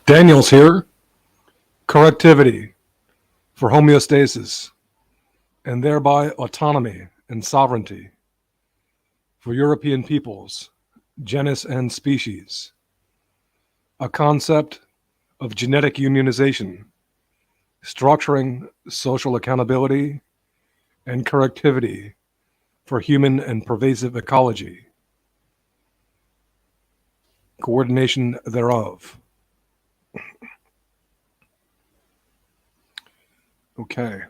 Daniel's here. Correctivity for homeostasis and thereby autonomy and sovereignty for European peoples, genus and species. A concept of genetic unionization, structuring social accountability and correctivity for human and pervasive ecology. Coordination thereof. Okay.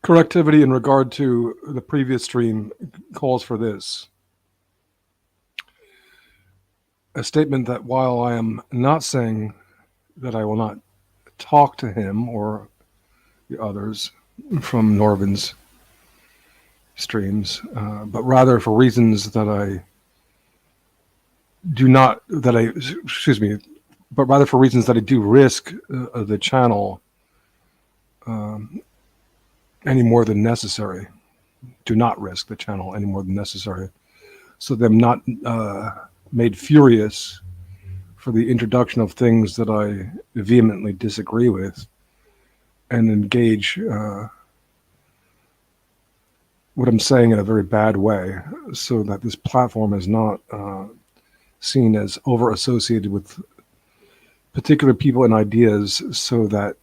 Correctivity in regard to the previous stream calls for this. A statement that while I am not saying that I will not talk to him or the others from Norvin's streams, but rather for reasons that but rather for reasons that I do risk the channel any more than necessary. Do not risk the channel any more than necessary. So that I'm not made furious for the introduction of things that I vehemently disagree with and engage what I'm saying in a very bad way, so that this platform is not seen as over associated with particular people and ideas so that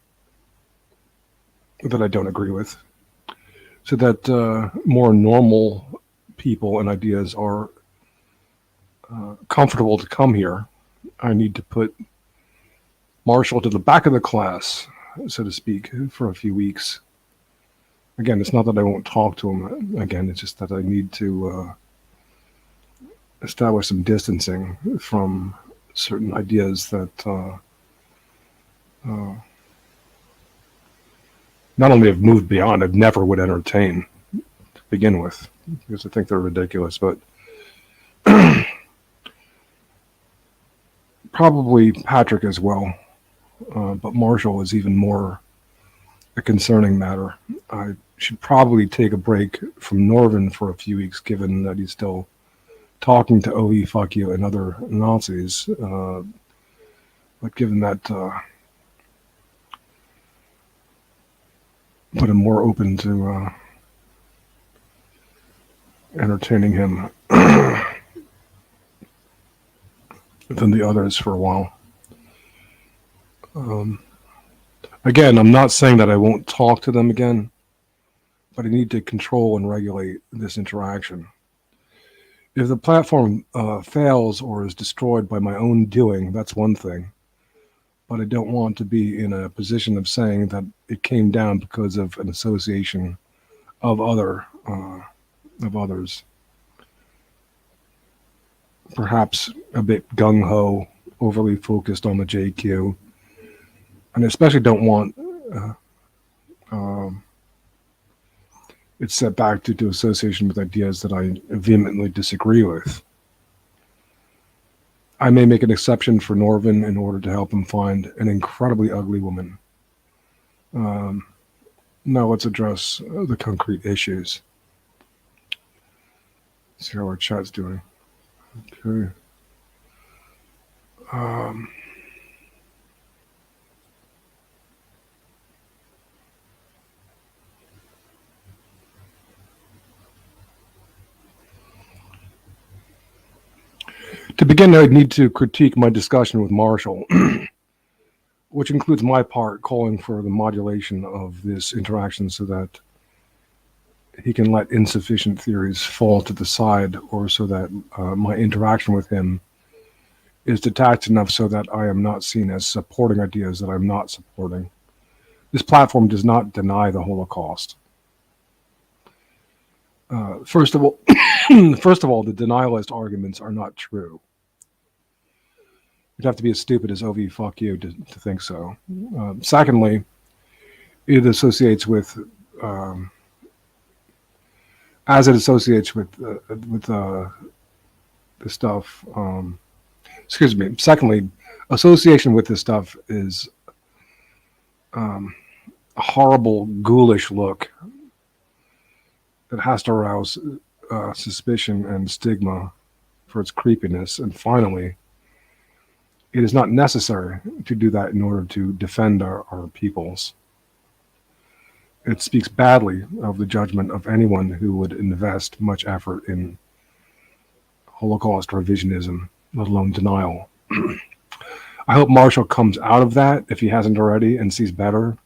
I don't agree with, so that more normal people and ideas are comfortable to come here. I need to put Marshall to the back of the class, so to speak, for a few weeks. Again, it's not that I won't talk to him again, it's just that I need to establish some distancing from certain ideas that not only have moved beyond, I never would entertain to begin with, because I think they're ridiculous, but probably Patrick as well, but Marshall is even more a concerning matter. I should probably take a break from Norvin for a few weeks, given that he's still talking to OE, fuck you, and other Nazis, but given that but I'm more open to entertaining him than the others for a while. Again, I'm not saying that I won't talk to them again, but I need to control and regulate this interaction. If the platform fails or is destroyed by my own doing, that's one thing. But I don't want to be in a position of saying that it came down because of an association of others, perhaps a bit gung-ho, overly focused on the JQ, and I especially don't want it set back due to association with ideas that I vehemently disagree with. I may make an exception for Norvin in order to help him find an incredibly ugly woman. Now let's address the concrete issues. See how our chat's doing. Okay. To begin, I'd need to critique my discussion with Marshall, which includes my part calling for the modulation of this interaction so that he can let insufficient theories fall to the side, or so that my interaction with him is detached enough so that I am not seen as supporting ideas that I'm not supporting. This platform does not deny the Holocaust. First of all, the denialist arguments are not true. You'd have to be as stupid as OV fuck you to think so. Secondly, it associates with, as it associates with the stuff. Secondly, association with this stuff is a horrible, ghoulish look that has to arouse suspicion and stigma for its creepiness. And finally, it is not necessary to do that in order to defend our peoples. It speaks badly of the judgment of anyone who would invest much effort in Holocaust revisionism, let alone denial. I hope Marshall comes out of that, if he hasn't already, and sees better.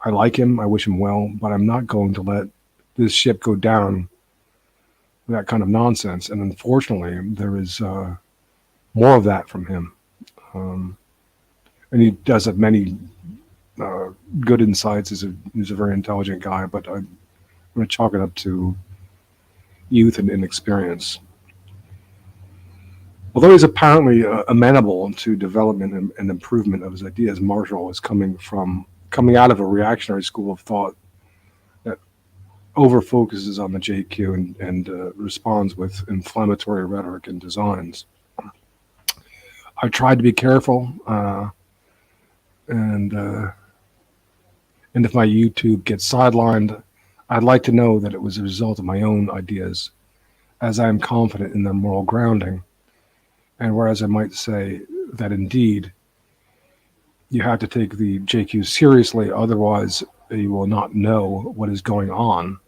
I like him, I wish him well, but I'm not going to let this ship go down with that kind of nonsense. And unfortunately, there is more of that from him. And he does have many good insights. He's a very intelligent guy, but I'm going to chalk it up to youth and inexperience. Although he's apparently amenable to development and improvement of his ideas, Marshall is coming out of a reactionary school of thought that over-focuses on the JQ and responds with inflammatory rhetoric and designs. I tried to be careful, and if my YouTube gets sidelined, I'd like to know that it was a result of my own ideas, as I am confident in their moral grounding. And whereas I might say that indeed you have to take the JQ seriously, otherwise you will not know what is going on.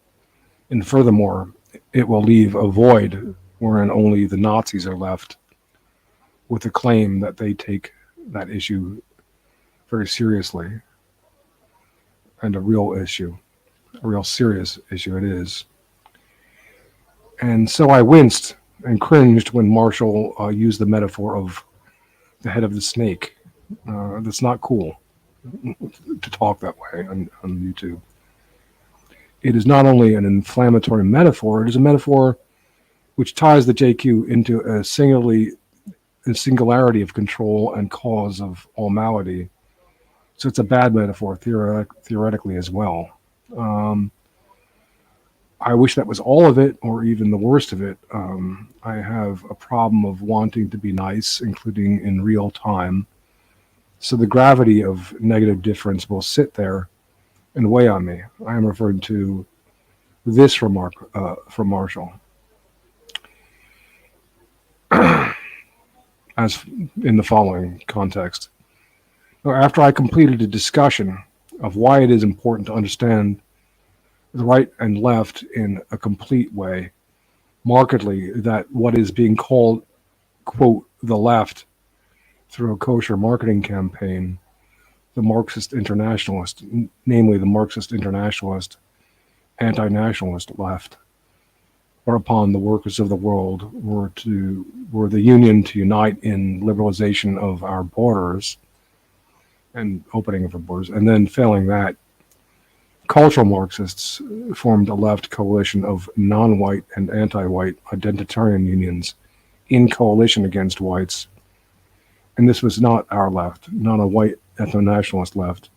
And furthermore, it will leave a void wherein only the Nazis are left with the claim that they take that issue very seriously, and a real issue, a real serious issue it is. And so I winced and cringed when Marshall used the metaphor of the head of the snake. That's not cool to talk that way on YouTube. It is not only an inflammatory metaphor, it is a metaphor which ties the JQ into a singularity of control and cause of all malady. So it's a bad metaphor theoretically as well. I wish that was all of it, or even the worst of it. I have a problem of wanting to be nice, including in real time. So the gravity of negative difference will sit there and weigh on me. I am referring to this remark from Marshall. As in the following context. After I completed a discussion of why it is important to understand the right and left in a complete way, markedly, that what is being called, quote, the left, through a kosher marketing campaign, the Marxist internationalist, namely the Marxist internationalist, anti-nationalist left, whereupon the workers of the world were the union to unite in liberalization of our borders and opening of our borders, and then failing that, cultural Marxists formed a left coalition of non-white and anti-white identitarian unions in coalition against whites. And this was not our left, not a white ethno-nationalist left,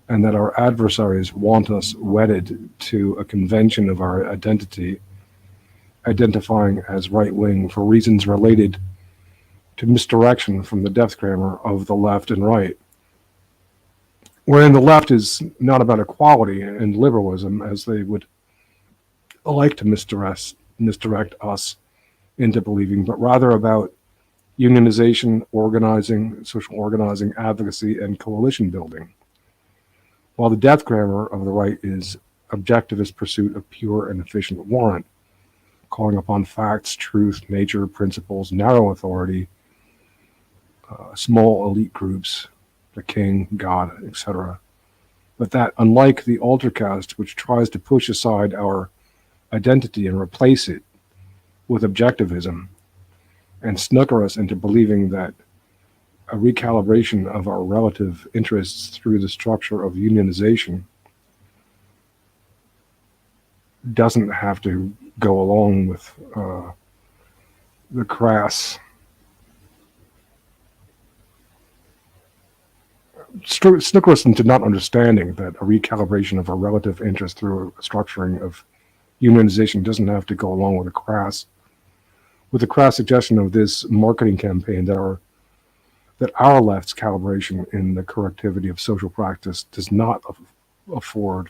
and that our adversaries want us wedded to a convention of our identity, identifying as right-wing for reasons related to misdirection from the death grammar of the left and right, wherein the left is not about equality and liberalism, as they would like to misdirect us into believing, but rather about unionization, organizing, social organizing, advocacy, and coalition building. While the death grammar of the right is objectivist pursuit of pure and efficient warrant, calling upon facts, truth, nature, principles, narrow authority, small elite groups, the king, God, etc. But that, unlike the altercast, which tries to push aside our identity and replace it with objectivism, and snooker us into believing that a recalibration of our relative interests through the structure of unionization doesn't have to go along with the crass snooker us into not understanding that a recalibration of our relative interest through a structuring of unionization doesn't have to go along with the crass suggestion of this marketing campaign that our left's calibration in the correctivity of social practice does not afford,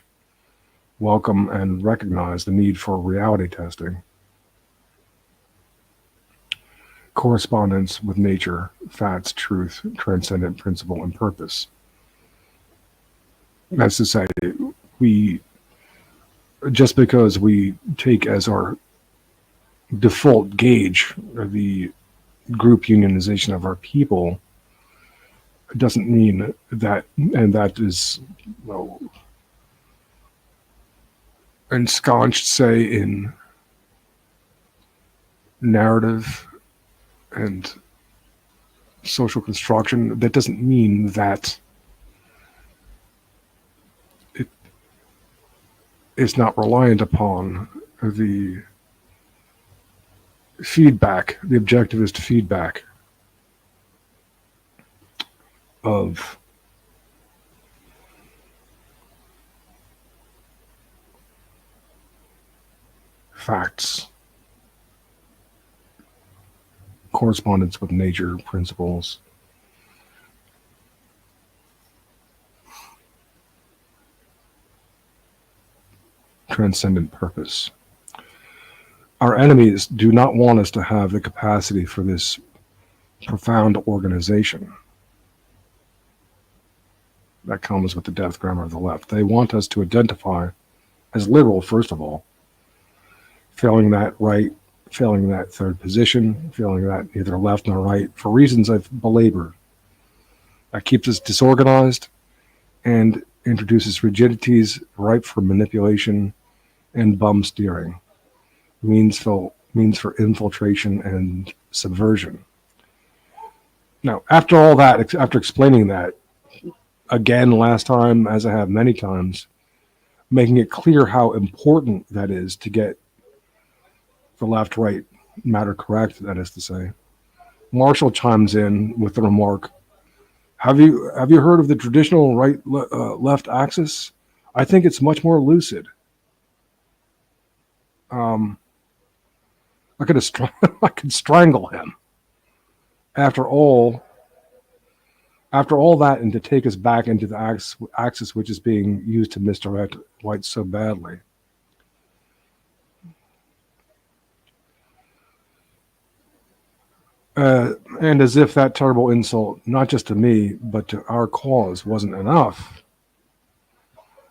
welcome, and recognize the need for reality testing, correspondence with nature, facts, truth, transcendent principle, and purpose. That's to say, we just because we take as our default gauge the group unionization of our people doesn't mean that, and that is, well, ensconced, say, in narrative and social construction, that doesn't mean that it is not reliant upon the feedback, the objectivist feedback of facts, correspondence with nature, principles, transcendent purpose. Our enemies do not want us to have the capacity for this profound organization that comes with the death grammar of the left. They want us to identify as liberal, first of all, failing that right, failing that third position, failing that neither left nor right, for reasons I've belabored. That keeps us disorganized and introduces rigidities ripe for manipulation and bum steering, means for infiltration and subversion. Now, after all that, after explaining that, again last time, as I have many times, making it clear how important that is to get the left-right matter correct, that is to say, Marshall chimes in with the remark, have you heard of the traditional right-left axis? I think it's much more lucid. I could strangle him. After all that, and to take us back into the axis which is being used to misdirect whites so badly. And as if that terrible insult, not just to me, but to our cause, wasn't enough,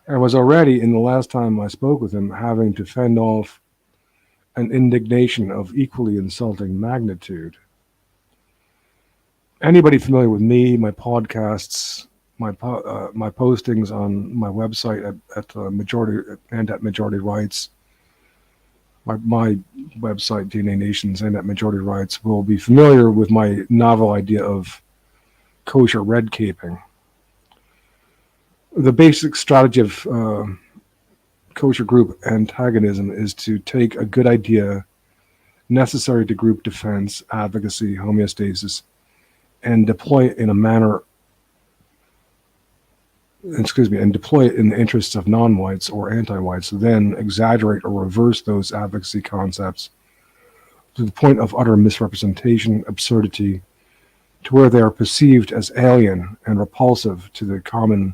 I was already, in the last time I spoke with him, having to fend off an indignation of equally insulting magnitude. Anybody familiar with me, my podcasts, my postings on my website at Majority and at Majority Rights, my website, DNA Nations, and at Majority Rights, will be familiar with my novel idea of kosher red caping. The basic strategy of kosher group antagonism is to take a good idea necessary to group defense, advocacy, homeostasis, and deploy it in a manner, and deploy it in the interests of non-whites or anti-whites, then exaggerate or reverse those advocacy concepts to the point of utter misrepresentation, absurdity, to where they are perceived as alien and repulsive to the common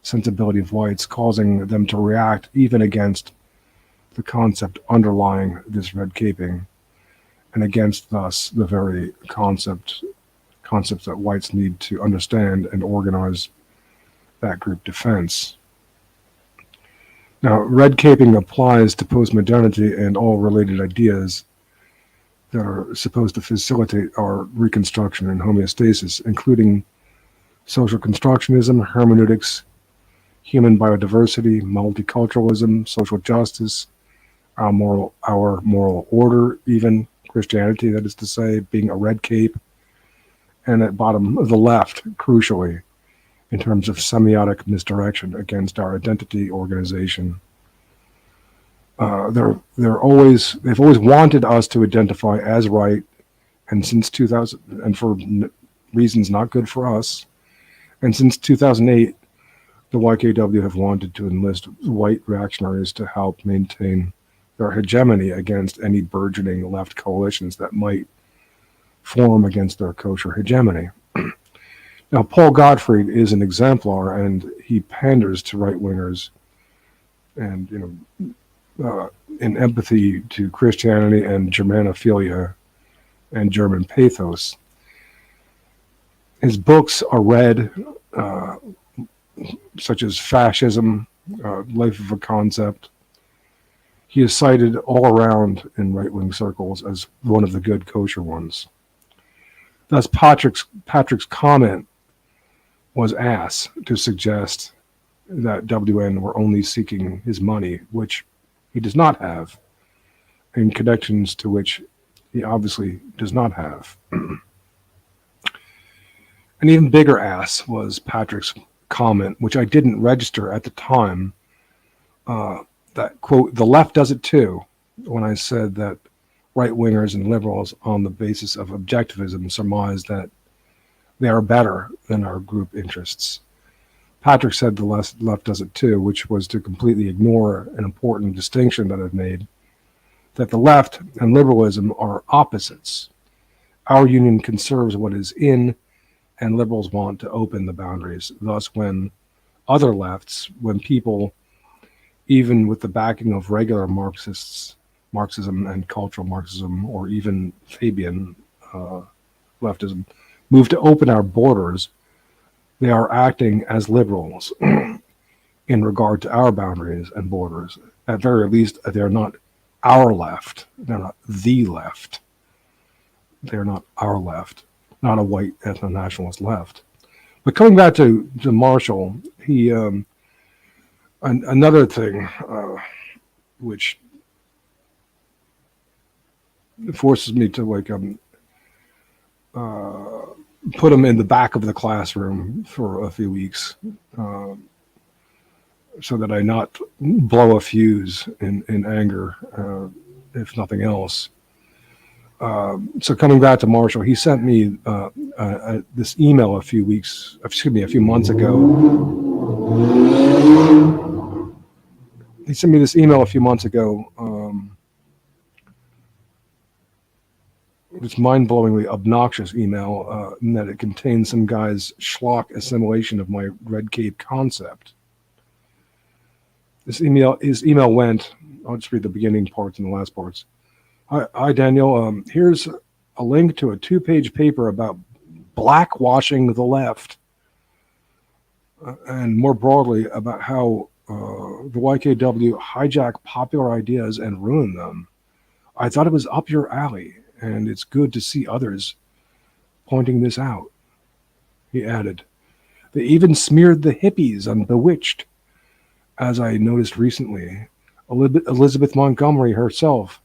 sensibility of whites, causing them to react even against the concept underlying this red caping, and against thus the very concepts that whites need to understand and organize that group defense. Now, red caping applies to postmodernity and all related ideas that are supposed to facilitate our reconstruction and homeostasis, including social constructionism, hermeneutics, human biodiversity, multiculturalism, social justice, our moral order, even Christianity, that is to say, being a red cape, and at bottom of the left, crucially, in terms of semiotic misdirection against our identity organization. They've always wanted us to identify as right, and since 2000, and for reasons not good for us, and since 2008, the YKW have wanted to enlist white reactionaries to help maintain their hegemony against any burgeoning left coalitions that might form against their kosher hegemony. Now, Paul Gottfried is an exemplar, and he panders to right-wingers and, in empathy to Christianity and Germanophilia and German pathos. His books are read, such as Fascism, Life of a Concept. He is cited all around in right-wing circles as one of the good kosher ones. Thus, Patrick's comment was ass to suggest that WN were only seeking his money, which he does not have, in connections to which he obviously does not have. An even bigger ass was Patrick's comment, which I didn't register at the time, that, quote, the left does it too, when I said that right-wingers and liberals on the basis of objectivism surmise that they are better than our group interests. Patrick said the left does it too, which was to completely ignore an important distinction that I've made, that the left and liberalism are opposites. Our union conserves what is in, and liberals want to open the boundaries. Thus, when other lefts, when people, even with the backing of regular Marxism and cultural Marxism, or even Fabian leftism, move to open our borders, they are acting as liberals in regard to our boundaries and borders. At very least, they're not our left. They're not the left. They're not our left, not a white ethno-nationalist left. But coming back to Marshall, he another thing which forces me to put him in the back of the classroom for a few weeks, so that I not blow a fuse in anger, if nothing else. So coming back to Marshall, he sent me this email a few months ago. He sent me this email a few months ago. This mind-blowingly obnoxious email, in that it contains some guy's schlock assimilation of my Red Cape concept. His email went, I'll just read the beginning parts and the last parts. Hi Daniel, here's a link to a 2-page paper about blackwashing the left, and more broadly about how the YKW hijack popular ideas and ruin them. I thought it was up your alley, and it's good to see others pointing this out. He added, they even smeared the hippies on Bewitched, as I noticed recently. Elizabeth Montgomery herself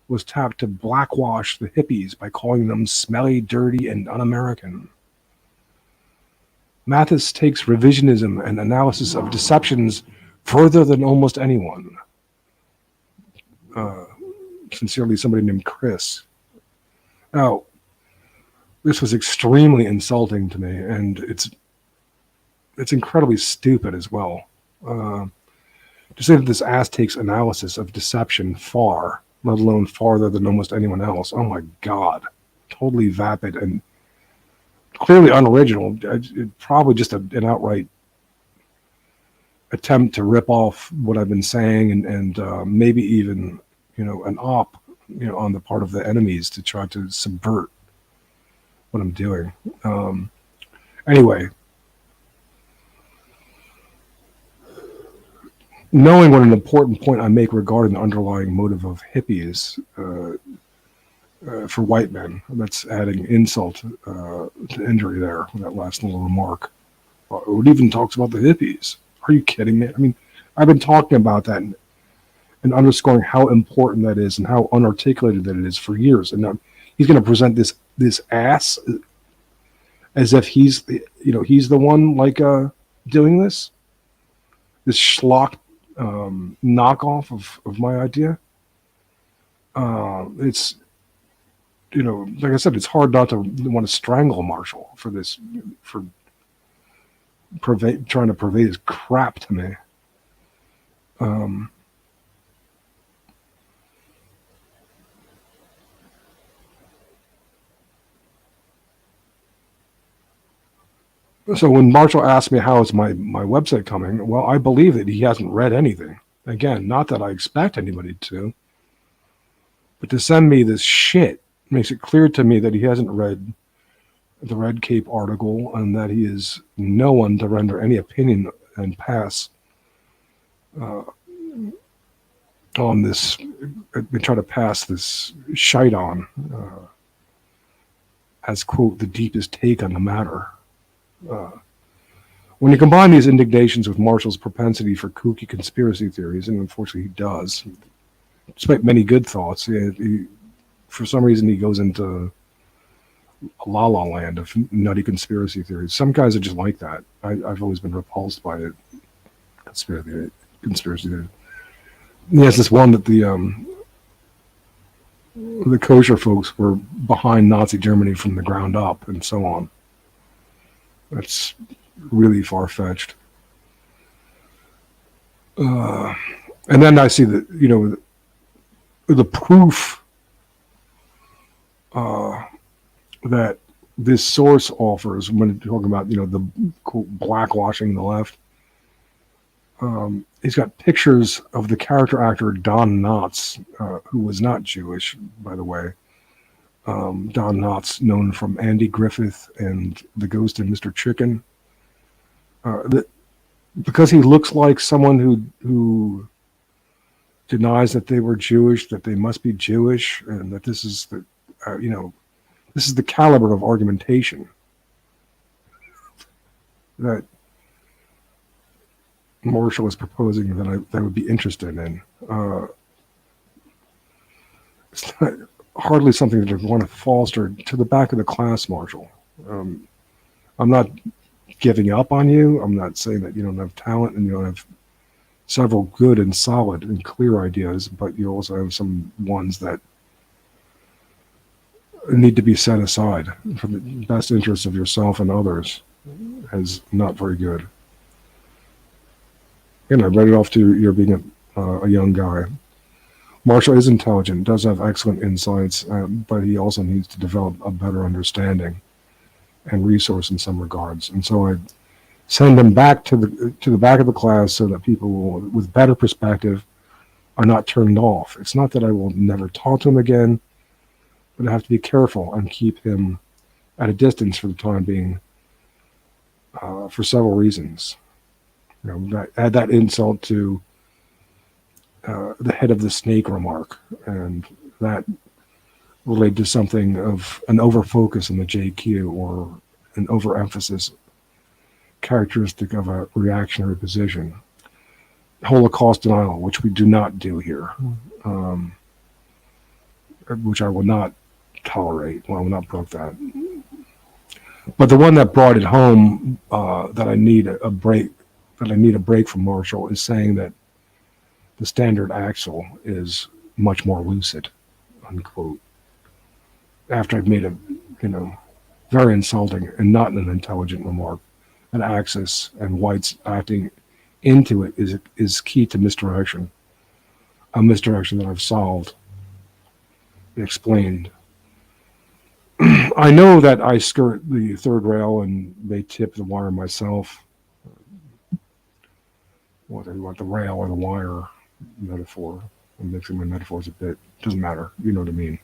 was tapped to blackwash the hippies by calling them smelly, dirty, and un-American. Mathis takes revisionism and analysis of deceptions further than almost anyone. Sincerely, somebody named Chris. Now, this was extremely insulting to me, and it's incredibly stupid as well. To say that this ass takes analysis of deception far, let alone farther than almost anyone else. Oh my God. Totally vapid and clearly unoriginal. Probably just an outright attempt to rip off what I've been saying, and maybe even, an op, on the part of the enemies to try to subvert what I'm doing. Anyway, knowing what an important point I make regarding the underlying motive of hippies for white men, that's adding insult to injury there with that last little remark. It even talks about the hippies. Are you kidding me? I mean, I've been talking about that and underscoring how important that is and how unarticulated that it is for years. And now he's going to present this ass as if he's the one doing this schlock knockoff of my idea. It's like I said, it's hard not to want to strangle Marshall for this, for trying to purvey his crap to me. So when Marshall asked me how is my website coming, well, I believe that he hasn't read anything. Again, not that I expect anybody to, but to send me this shit makes it clear to me that he hasn't read the Red Cape article and that he is no one to render any opinion and pass on this, try to pass this shite on as, quote, the deepest take on the matter. When you combine these indignations with Marshall's propensity for kooky conspiracy theories, and unfortunately he does, despite many good thoughts, for some reason he goes into a la-la land of nutty conspiracy theories. Some guys are just like that. I've always been repulsed by it. Conspiracy theories. Yes, this one that the kosher folks were behind Nazi Germany from the ground up and so on. That's really far-fetched. And then I see that, the proof that this source offers when talking about, the quote, blackwashing the left. He's got pictures of the character actor Don Knotts, who was not Jewish, by the way. Don Knotts, known from Andy Griffith and The Ghost and Mr. Chicken. Because he looks like someone who denies that they were Jewish, that they must be Jewish, and that this is this is the caliber of argumentation that Marshall is proposing that I would be interested in. It's not, hardly something that I want to foster to the back of the class, Marshall. I'm not giving up on you. I'm not saying that you don't have talent and you don't have several good and solid and clear ideas, but you also have some ones that need to be set aside for the best interest of yourself and others as not very good. And I read it off to your being a young guy. Marshall is intelligent, does have excellent insights, but he also needs to develop a better understanding and resource in some regards. And so I send him back to the back of the class so that people will, with better perspective, are not turned off. It's not that I will never talk to him again, but I have to be careful and keep him at a distance for the time being, for several reasons. Add that insult to the head of the snake remark, and that related to something of an overfocus on the JQ or an overemphasis characteristic of a reactionary position. Holocaust denial, which we do not do here, which I will not tolerate. Well, I will not brook that. But the one that brought it home, that I need a break from Marshall, is saying that the standard axle is much more lucid, unquote. After I've made a, very insulting and not an intelligent remark, an axis and whites acting into it is key to misdirection. A misdirection that I've solved and explained. I know that I skirt the third rail and may tip the wire myself. Whether you want the rail or the wire metaphor. I'm mixing my metaphors a bit. Doesn't matter. You know what I mean.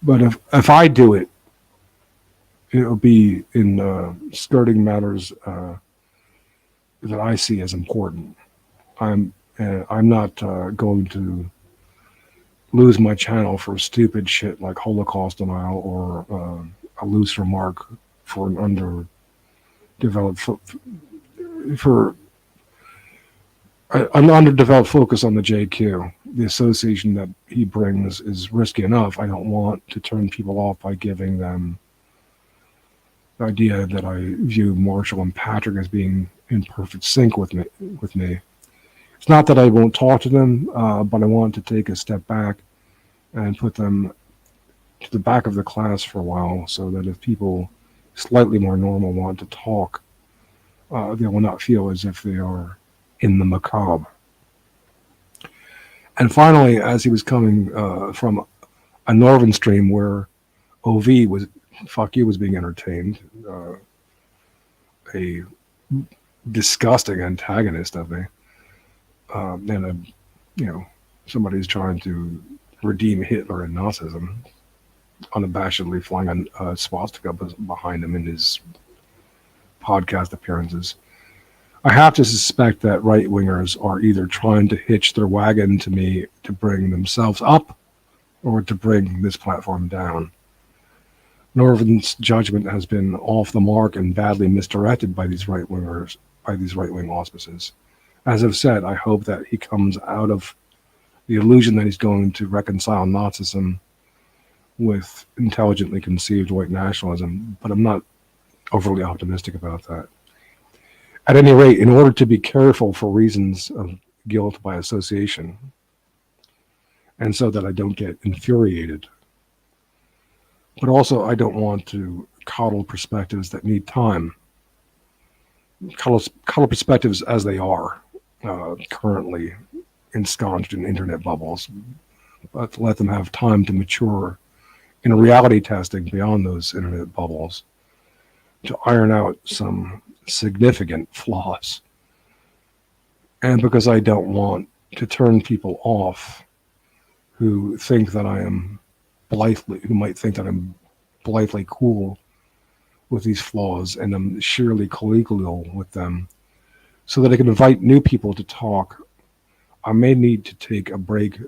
But if I do it, it'll be in skirting matters that I see as important. I'm not going to lose my channel for stupid shit like Holocaust denial or a loose remark for an underdeveloped an underdeveloped focus on the JQ. The association that he brings is risky enough. I don't want to turn people off by giving them the idea that I view Marshall and Patrick as being in perfect sync with me. It's not that I won't talk to them, but I want to take a step back and put them to the back of the class for a while so that if people slightly more normal want to talk, they will not feel as if they are in the macabre. And finally, as he was coming from a Norvin stream where OV was, fuck you, was being entertained, a disgusting antagonist of me, and somebody who's trying to redeem Hitler and Nazism, unabashedly flying a swastika behind him in his podcast appearances. I have to suspect that right-wingers are either trying to hitch their wagon to me to bring themselves up or to bring this platform down. Norvin's judgment has been off the mark and badly misdirected by these right-wingers, by these right-wing auspices. As I've said, I hope that he comes out of the illusion that he's going to reconcile Nazism with intelligently conceived white nationalism, but I'm not overly optimistic about that. At any rate, in order to be careful for reasons of guilt by association, and so that I don't get infuriated, but also I don't want to coddle perspectives that need time, coddle perspectives as they are currently ensconced in internet bubbles, but let them have time to mature in reality testing beyond those internet bubbles to iron out some significant flaws. And because I don't want to turn people off who think that who might think that I'm blithely cool with these flaws and I'm sheerly collegial with them, so that I can invite new people to talk, I may need to take a break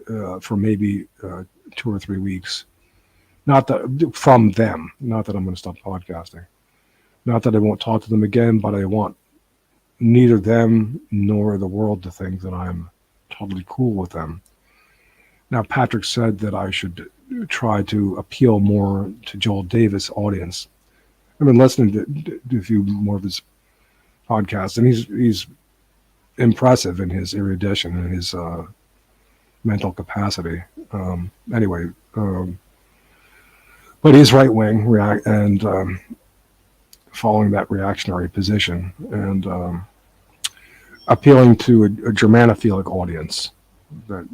for maybe 2 or 3 weeks. Not that from them, not that I'm going to stop podcasting. Not that I won't talk to them again, but I want neither them nor the world to think that I'm totally cool with them. Now, Patrick said that I should try to appeal more to Joel Davis' audience. I've been listening to a few more of his podcasts, and he's impressive in his erudition and his mental capacity. But he's right-wing and following that reactionary position and appealing to a Germanophilic audience that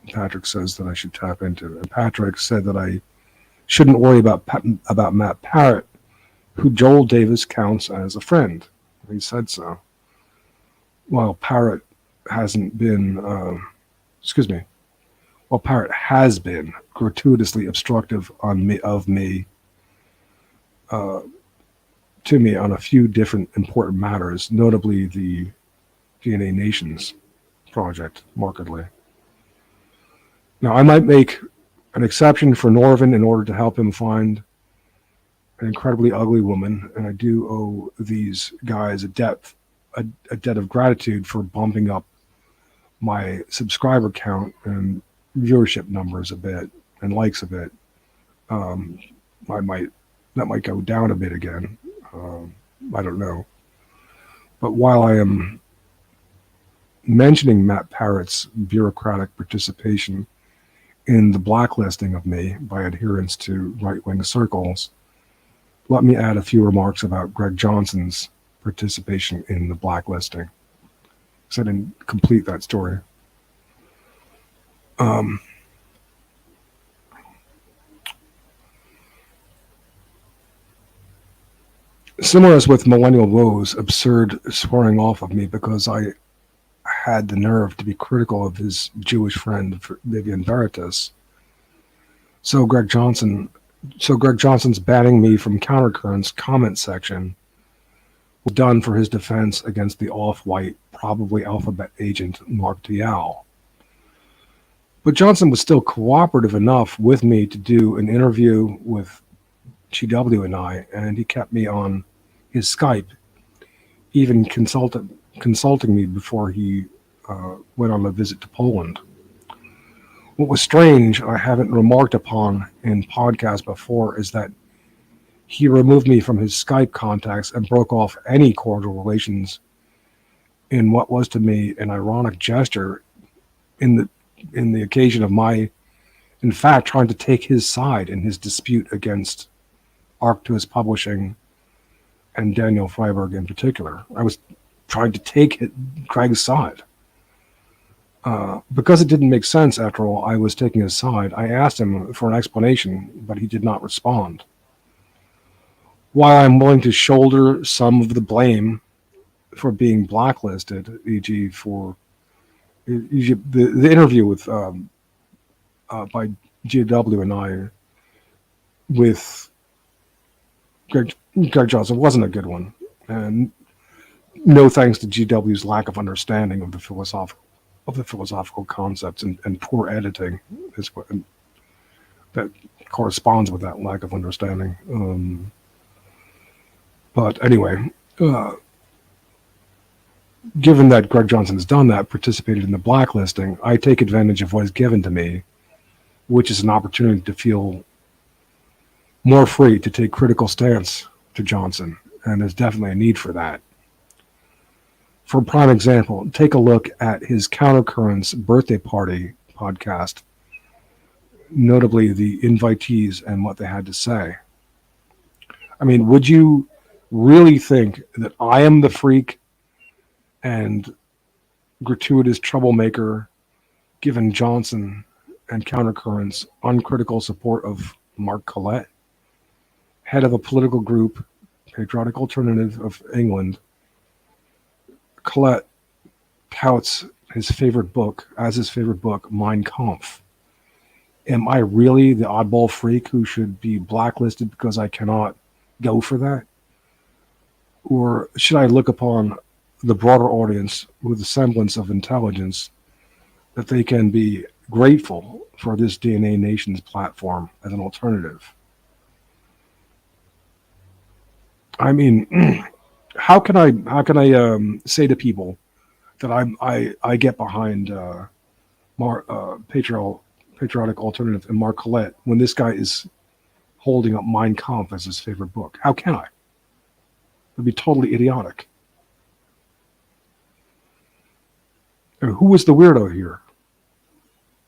Patrick says that I should tap into. And Patrick said that I shouldn't worry about Matt Parrott, who Joel Davis counts as a friend. He said so. While Parrott hasn't been, while Parrott has been gratuitously obstructive to me on a few different important matters, notably the DNA Nations project, markedly. Now, I might make an exception for Norvin in order to help him find an incredibly ugly woman, and I do owe these guys a debt of gratitude for bumping up my subscriber count and viewership numbers a bit and likes a bit. That might go down a bit again. I don't know. But while I am mentioning Matt Parrott's bureaucratic participation in the blacklisting of me by adherents to right-wing circles, let me add a few remarks about Greg Johnson's participation in the blacklisting, because I didn't complete that story. Similar as with Millennial Woe's absurd swearing off of me because I had the nerve to be critical of his Jewish friend Vivian Veritas. So Greg Johnson's banning me from Countercurrent's comment section was done for his defense against the off-white, probably alphabet agent Mark Dial. But Johnson was still cooperative enough with me to do an interview with GW and I, and he kept me on his Skype, even consulting me before he went on a visit to Poland. What was strange, I haven't remarked upon in podcasts before, is that he removed me from his Skype contacts and broke off any cordial relations in what was to me an ironic gesture in the occasion of my, in fact, trying to take his side in his dispute against Arcturus Publishing and Daniel Freiberg in particular. I was trying to take Craig's side. Because it didn't make sense, after all, I was taking his side. I asked him for an explanation, but he did not respond. While I'm willing to shoulder some of the blame for being blacklisted, e.g., the interview with by GW and I with Greg Johnson wasn't a good one, and no thanks to GW's lack of understanding of the philosophical concepts and poor editing is what that corresponds with that lack of understanding. But anyway, given that Greg Johnson has done that, participated in the blacklisting, I take advantage of what is given to me, which is an opportunity to feel more free to take critical stance to Johnson, and there's definitely a need for that. For a prime example, take a look at his Countercurrents birthday party podcast, notably the invitees and what they had to say. I mean, would you really think that I am the freak and gratuitous troublemaker given Johnson and Countercurrents uncritical support of Mark Collett, head of a political group, Patriotic Alternative of England? Collett touts his favorite book, Mein Kampf. Am I really the oddball freak who should be blacklisted because I cannot go for that? Or should I look upon the broader audience with a semblance of intelligence that they can be grateful for this DNA Nations platform as an alternative? I mean, how can I say to people that I get behind Patriotic Alternative and Mark Collett when this guy is holding up Mein Kampf as his favorite book? How can I? It'd be totally idiotic. And who was the weirdo here,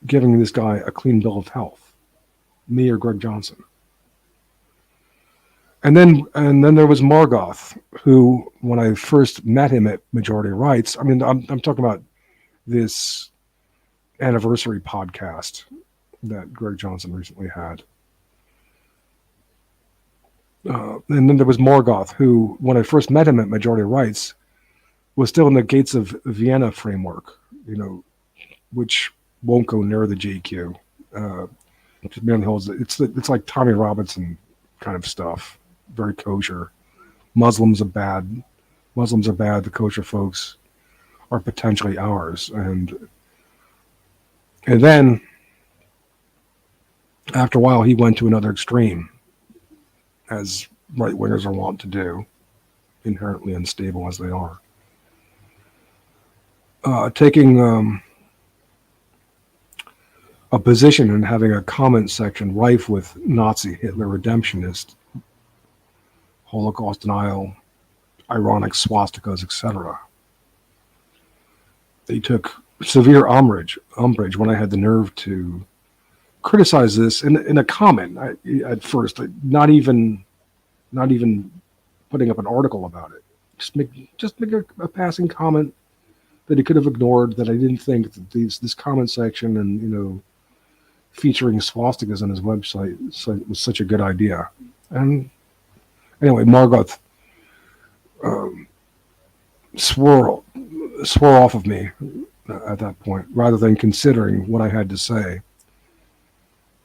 giving this guy a clean bill of health? Me or Greg Johnson? And then there was Margoth, who, when I first met him at Majority Rights, I mean, I'm talking about this anniversary podcast that Greg Johnson recently had. And then there was Margoth, who, when I first met him at Majority Rights, was still in the Gates of Vienna framework, which won't go near the JQ. It's like Tommy Robinson kind of stuff. Very kosher. Muslims are bad. The kosher folks are potentially ours. And then after a while, he went to another extreme, as right wingers are wont to do, inherently unstable as they are. Taking a position and having a comment section rife with Nazi, Hitler, redemptionist, Holocaust denial, ironic swastikas, etc. They took severe umbrage when I had the nerve to criticize this in a comment. At first, not even putting up an article about it. Just make a passing comment that he could have ignored. That I didn't think that this comment section and featuring swastikas on his website was such a good idea. And anyway, Margoth swore off of me at that point, rather than considering what I had to say.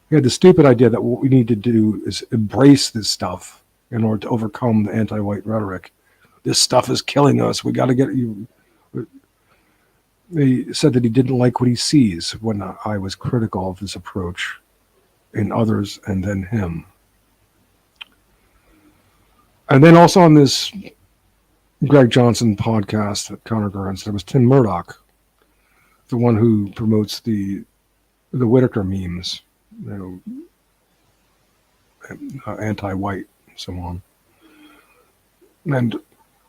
He had the stupid idea that what we need to do is embrace this stuff in order to overcome the anti-white rhetoric. This stuff is killing us. We got to get you. He said that he didn't like what he sees when I was critical of this approach in others and then him. And then also on this Greg Johnson podcast at Countercurrents, there was Tim Murdoch, the one who promotes the Whitaker memes, anti-white and so on. And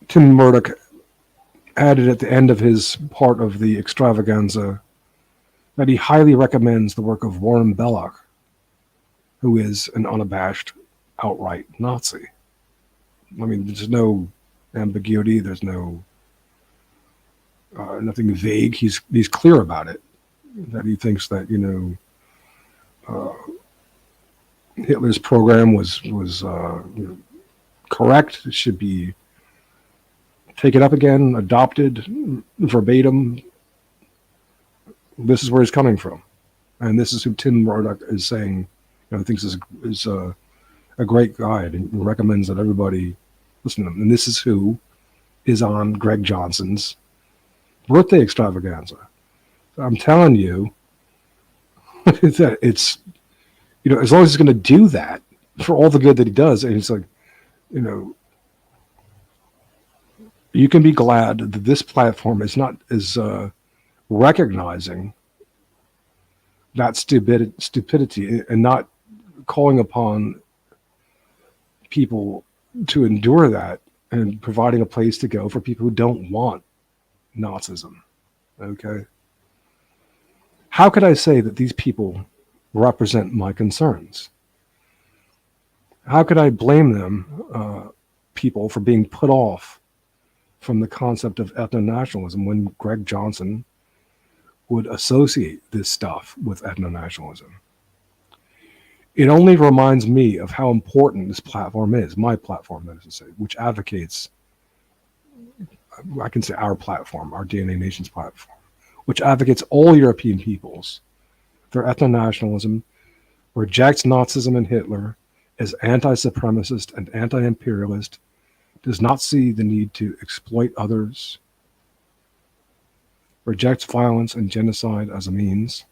Tim Murdoch added at the end of his part of the extravaganza that he highly recommends the work of Warren Belloc, who is an unabashed, outright Nazi. I mean, there's no ambiguity. There's no nothing vague. He's clear about it. That he thinks that Hitler's program was correct, it should be taken up again, adopted verbatim. This is where he's coming from. And this is who Tim Murdoch is saying, thinks is a great guide and recommends that everybody listen to him. And this is who is on Greg Johnson's birthday extravaganza. I'm telling you that it's, as long as he's going to do that for all the good that he does, and it's like, you can be glad that this platform is recognizing that stupidity and not calling upon people to endure that and providing a place to go for people who don't want Nazism. Okay. How could I say that these people represent my concerns? How could I blame them, people, for being put off from the concept of ethno-nationalism when Greg Johnson would associate this stuff with ethno-nationalism? It only reminds me of how important this platform is, my platform, that is to say, which advocates, I can say our platform, our DNA Nations platform, which advocates all European peoples. Their ethno-nationalism rejects Nazism and Hitler, is anti-supremacist and anti-imperialist, does not see the need to exploit others, rejects violence and genocide as a means.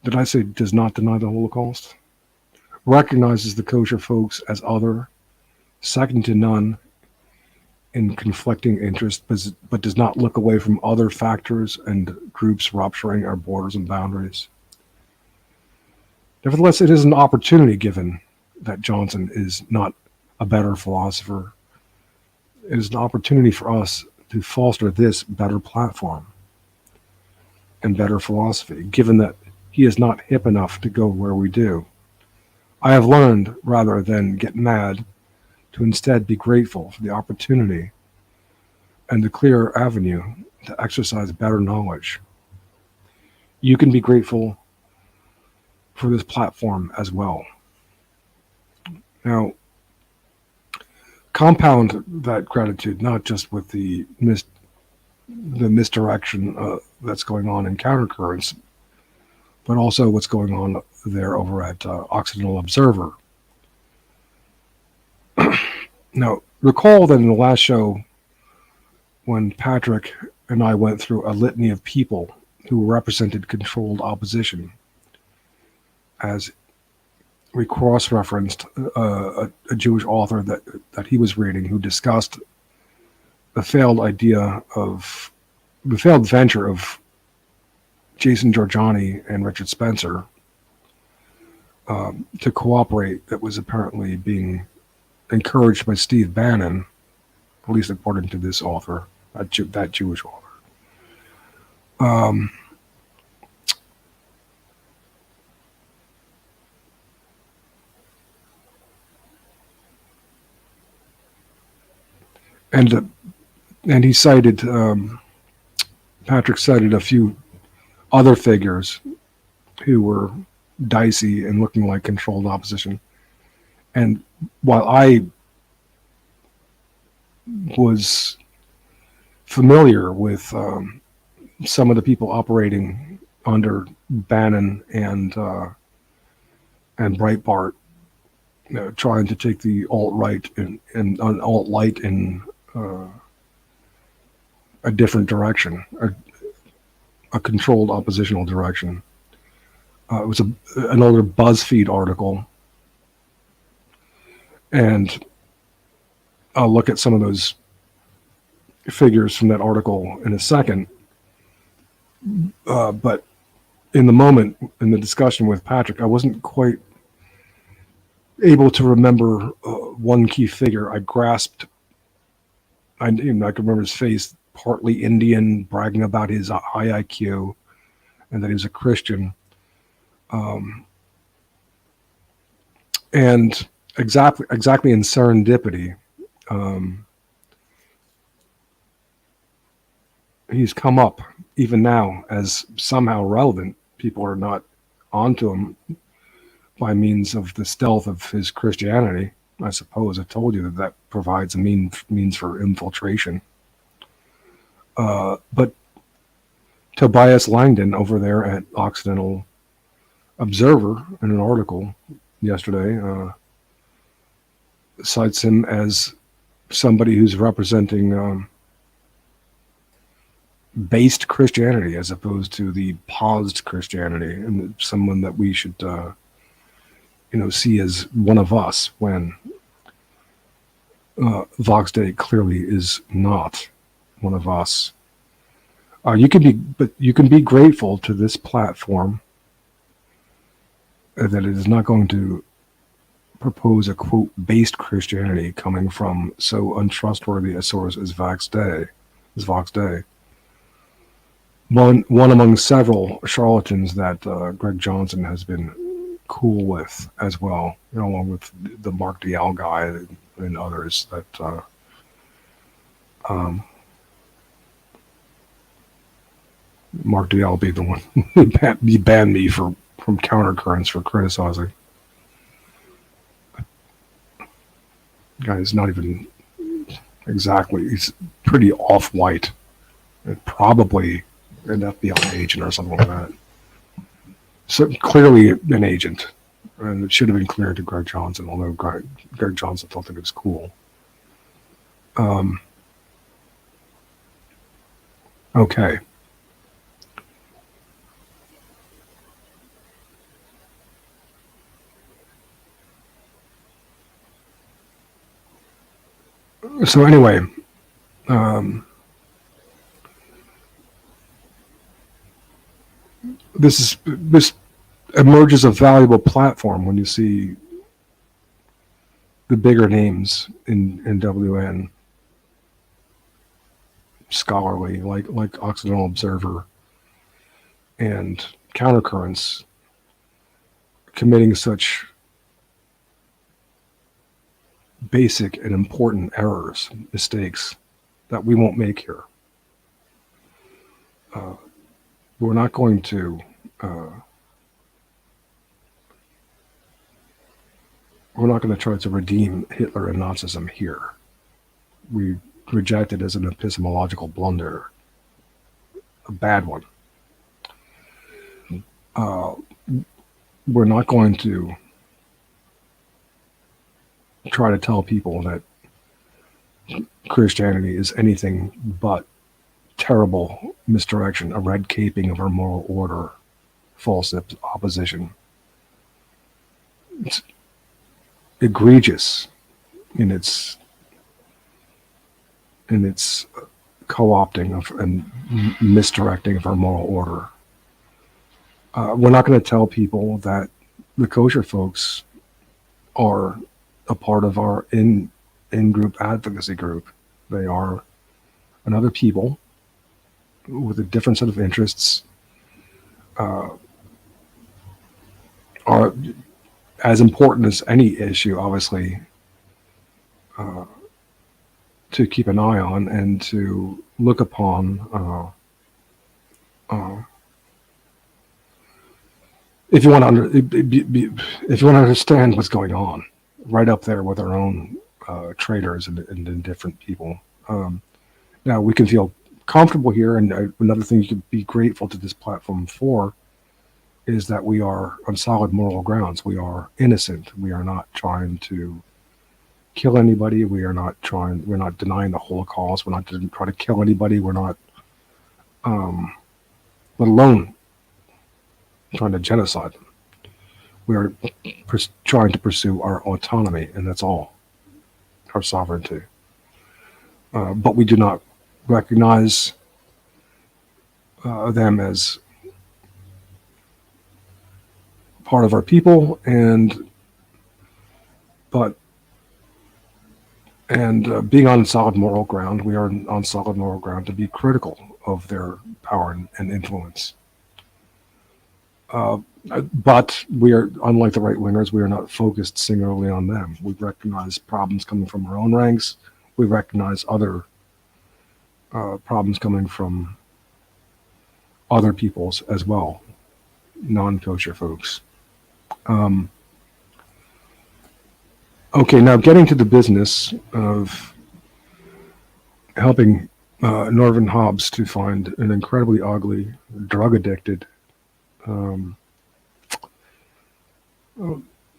Did I say does not deny the Holocaust? Recognizes the kosher folks as other, second to none in conflicting interests, but does not look away from other factors and groups rupturing our borders and boundaries. Nevertheless, it is an opportunity, given that Johnson is not a better philosopher. It is an opportunity for us to foster this better platform and better philosophy, given that he is not hip enough to go where we do. I have learned, rather than get mad, to instead be grateful for the opportunity and the clear avenue to exercise better knowledge. You can be grateful for this platform as well. Now, compound that gratitude not just with the misdirection that's going on in countercurrents, but also what's going on there over at Occidental Observer. Now, recall that in the last show, when Patrick and I went through a litany of people who represented controlled opposition, as we cross-referenced a Jewish author that he was reading, who discussed the failed venture of Jason Giorgiani and Richard Spencer to cooperate, that was apparently being encouraged by Steve Bannon, at least according to this author, that Jewish author. And he cited, Patrick cited a few other figures who were dicey and looking like controlled opposition. And while I was familiar with some of the people operating under Bannon and Breitbart, trying to take the alt-right and alt-light in a different direction, a controlled oppositional direction. It was an older BuzzFeed article, and I'll look at some of those figures from that article in a second. But in the moment, in the discussion with Patrick, I wasn't quite able to remember one key figure. I grasped, I could remember his face, partly Indian, bragging about his high IQ and that he was a Christian. And exactly in serendipity, he's come up even now as somehow relevant. People are not onto him by means of the stealth of his Christianity. I suppose I told you that that provides a means for infiltration. But Tobias Langdon over there at Occidental Observer, in an article yesterday, cites him as somebody who's representing based Christianity as opposed to the paused Christianity, and someone that we should see as one of us, when Vox Day clearly is not one of us. You can be grateful to this platform that it is not going to propose a quote based Christianity coming from so untrustworthy a source as Vox Day. One among several charlatans that Greg Johnson has been cool with as well, along with the Mark Dial guy and others that Mark Dial be the one who banned me from Countercurrents for criticizing. Guy's not even exactly, he's pretty off-white. Probably an FBI agent or something like that. So clearly an agent. And it should have been clear to Greg Johnson, although Greg Johnson thought that it was cool. Okay. So anyway, this emerges a valuable platform when you see the bigger names in WN, scholarly, like Occidental Observer and Countercurrents, committing such basic and important errors, mistakes that we won't make here. We're not going to try to redeem Hitler and Nazism here. We reject it as an epistemological blunder, a bad one. We're not going to try to tell people that Christianity is anything but terrible misdirection, a red caping of our moral order, false opposition. It's egregious in its co-opting of and misdirecting of our moral order. We're not going to tell people that the kosher folks are a part of our in-group advocacy group. They are another people with a different set of interests, are as important as any issue, obviously, to keep an eye on and to look upon. If you want to understand what's going on, right up there with our own traders and different people. Now we can feel comfortable here, and another thing you could be grateful to this platform for is that we are on solid moral grounds. We are innocent. We are not trying to kill anybody. We're not denying the Holocaust. We're not trying to kill anybody. We're not, let alone trying to genocide them. We are trying to pursue our autonomy, and that's all, our sovereignty. But we do not recognize them as part of our people, and being on solid moral ground, we are on solid moral ground to be critical of their power and influence. But we are, unlike the right-wingers, we are not focused singularly on them. We recognize problems coming from our own ranks. We recognize other problems coming from other peoples as well. non-kosher folks. Okay, now getting to the business of helping Norvin Hobbs to find an incredibly ugly, drug-addicted.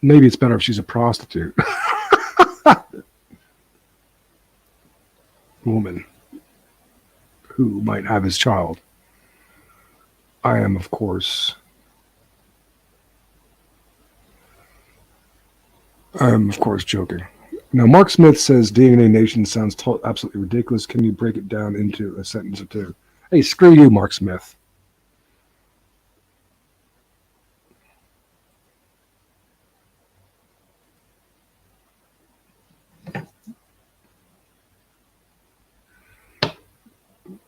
Maybe it's better if she's a prostitute. Woman who might have his child. I am, of course, joking. Now, Mark Smith says DNA Nation sounds absolutely ridiculous. Can you break it down into a sentence or two? Hey, screw you, Mark Smith.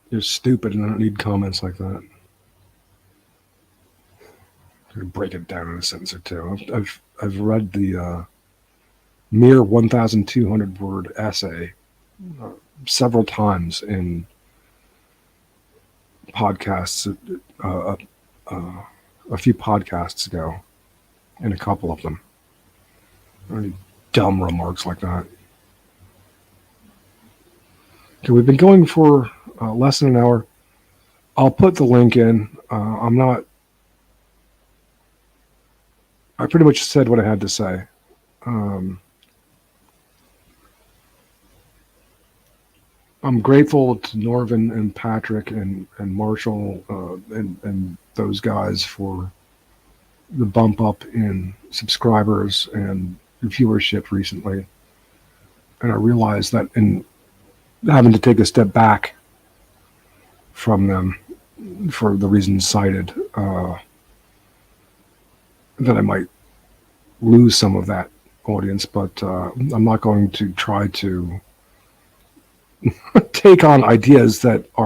You're stupid, and I don't need comments like that. Break it down in a sentence or two. I've read the mere 1,200 word essay several times in podcasts, a few podcasts ago, and a couple of them. Any dumb remarks like that. Okay, we've been going for less than an hour. I'll put the link in. I pretty much said what I had to say. I'm grateful to Norvin and Patrick and Marshall and those guys for the bump up in subscribers and viewership recently. And I realized that in having to take a step back from them for the reasons cited, that I might lose some of that audience, but I'm not going to try to take on ideas that I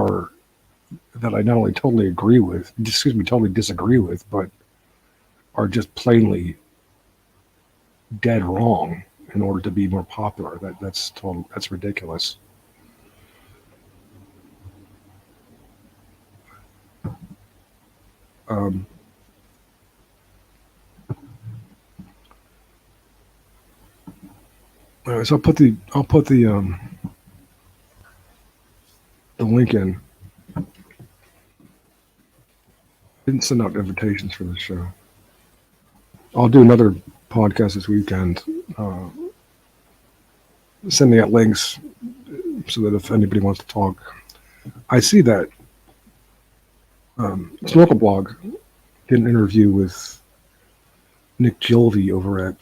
not only totally totally disagree with, but are just plainly dead wrong in order to be more popular. That's ridiculous. Anyway, so I'll put the link in. Didn't send out invitations for this show. I'll do another podcast this weekend, sending out links so that if anybody wants to talk. I see that Snorkel Blog did an interview with Nick Gilvey over at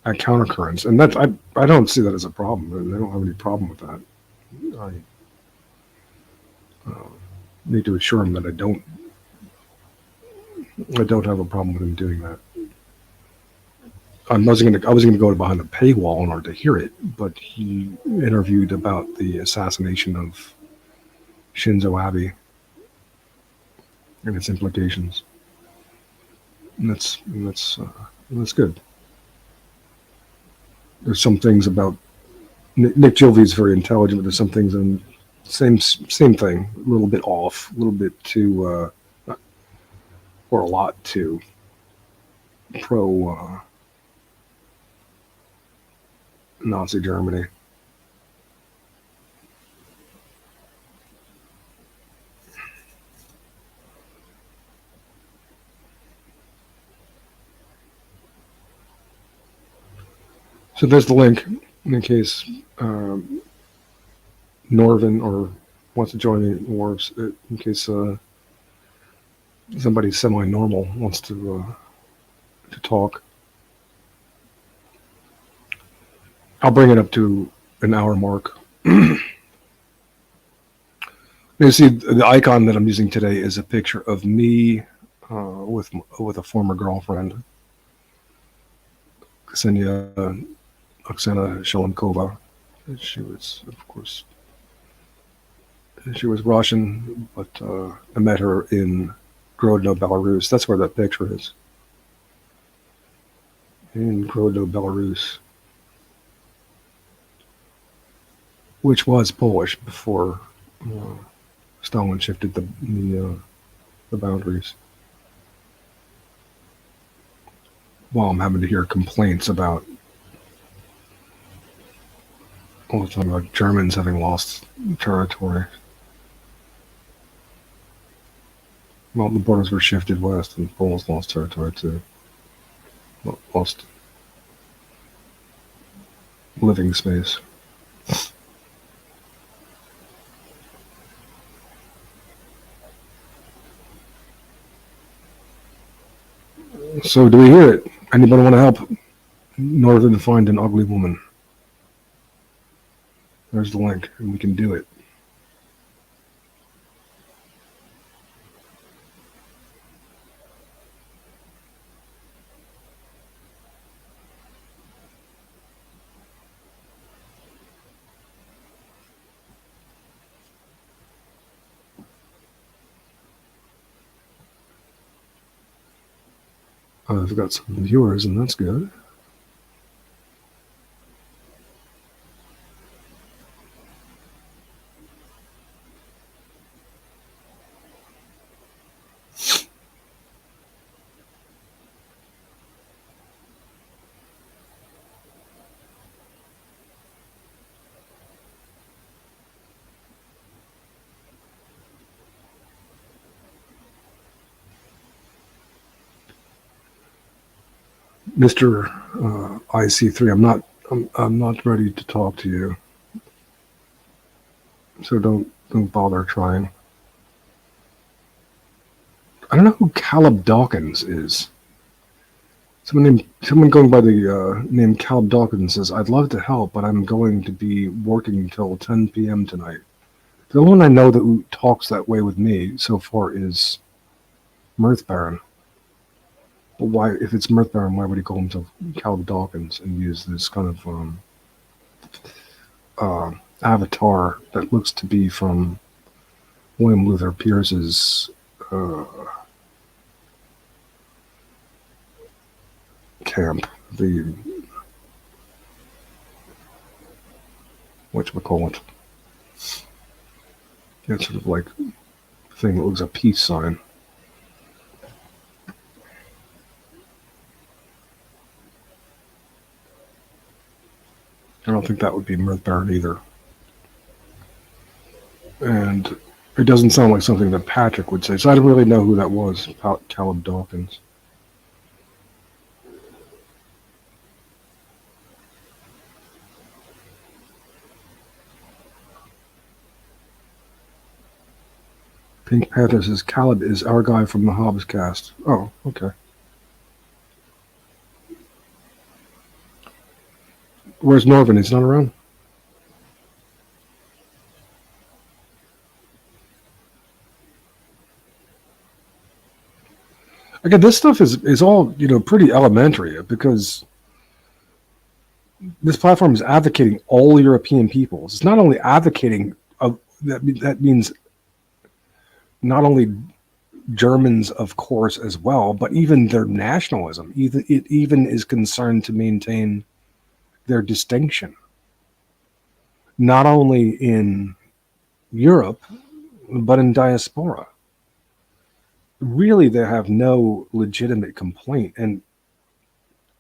Countercurrents, and that's I don't see that as a problem. I don't have any problem with that. I need to assure him that I don't have a problem with him doing that. I wasn't going to go behind a paywall in order to hear it, but he interviewed about the assassination of Shinzo Abe and its implications, and that's good. There's some things about Nick Gilvey is very intelligent, but there's some things in same thing, a little bit off, a little bit too, or a lot too pro Nazi Germany. So there's the link in case Norvin or wants to join the wars, in case somebody semi-normal wants to talk. I'll bring it up to an hour mark. You see, the icon that I'm using today is a picture of me with a former girlfriend, Oksana Shelenkova. She was Russian, but I met her in Grodno, Belarus. That's where that picture is. In Grodno, Belarus, which was Polish before Stalin shifted the boundaries. while I'm having to hear complaints about all the time about Germans having lost territory. Well, the borders were shifted west, and Poles lost territory too. Lost living space. So, do we hear it? Anybody want to help Norvin find an ugly woman? There's the link, and we can do it. I've got some viewers, and that's good. Mr. IC3, I'm not ready to talk to you. So don't bother trying. I don't know who Caleb Dawkins is. Someone going by the name Caleb Dawkins says, I'd love to help, but I'm going to be working until 10 p.m. tonight. The only one I know that talks that way with me so far is Mirth Baron. But why, if it's Mirth Baron, why would he call himself Caleb Dawkins and use this kind of avatar that looks to be from William Luther Pierce's camp, the whatchamacallit. Yeah, sort of like thing that looks a peace sign. I don't think that would be Mirth Baron either. And it doesn't sound like something that Patrick would say, so I don't really know who that was, Caleb Dawkins. Pink Panther says, Caleb is our guy from the Hobbs cast. Oh, okay. Where's Norvin? He's not around? Again, this stuff is all, pretty elementary because this platform is advocating all European peoples. It's not only advocating that means not only Germans, of course, as well, but even their nationalism. It even is concerned to maintain their distinction, not only in Europe, but in diaspora. Really, they have no legitimate complaint. And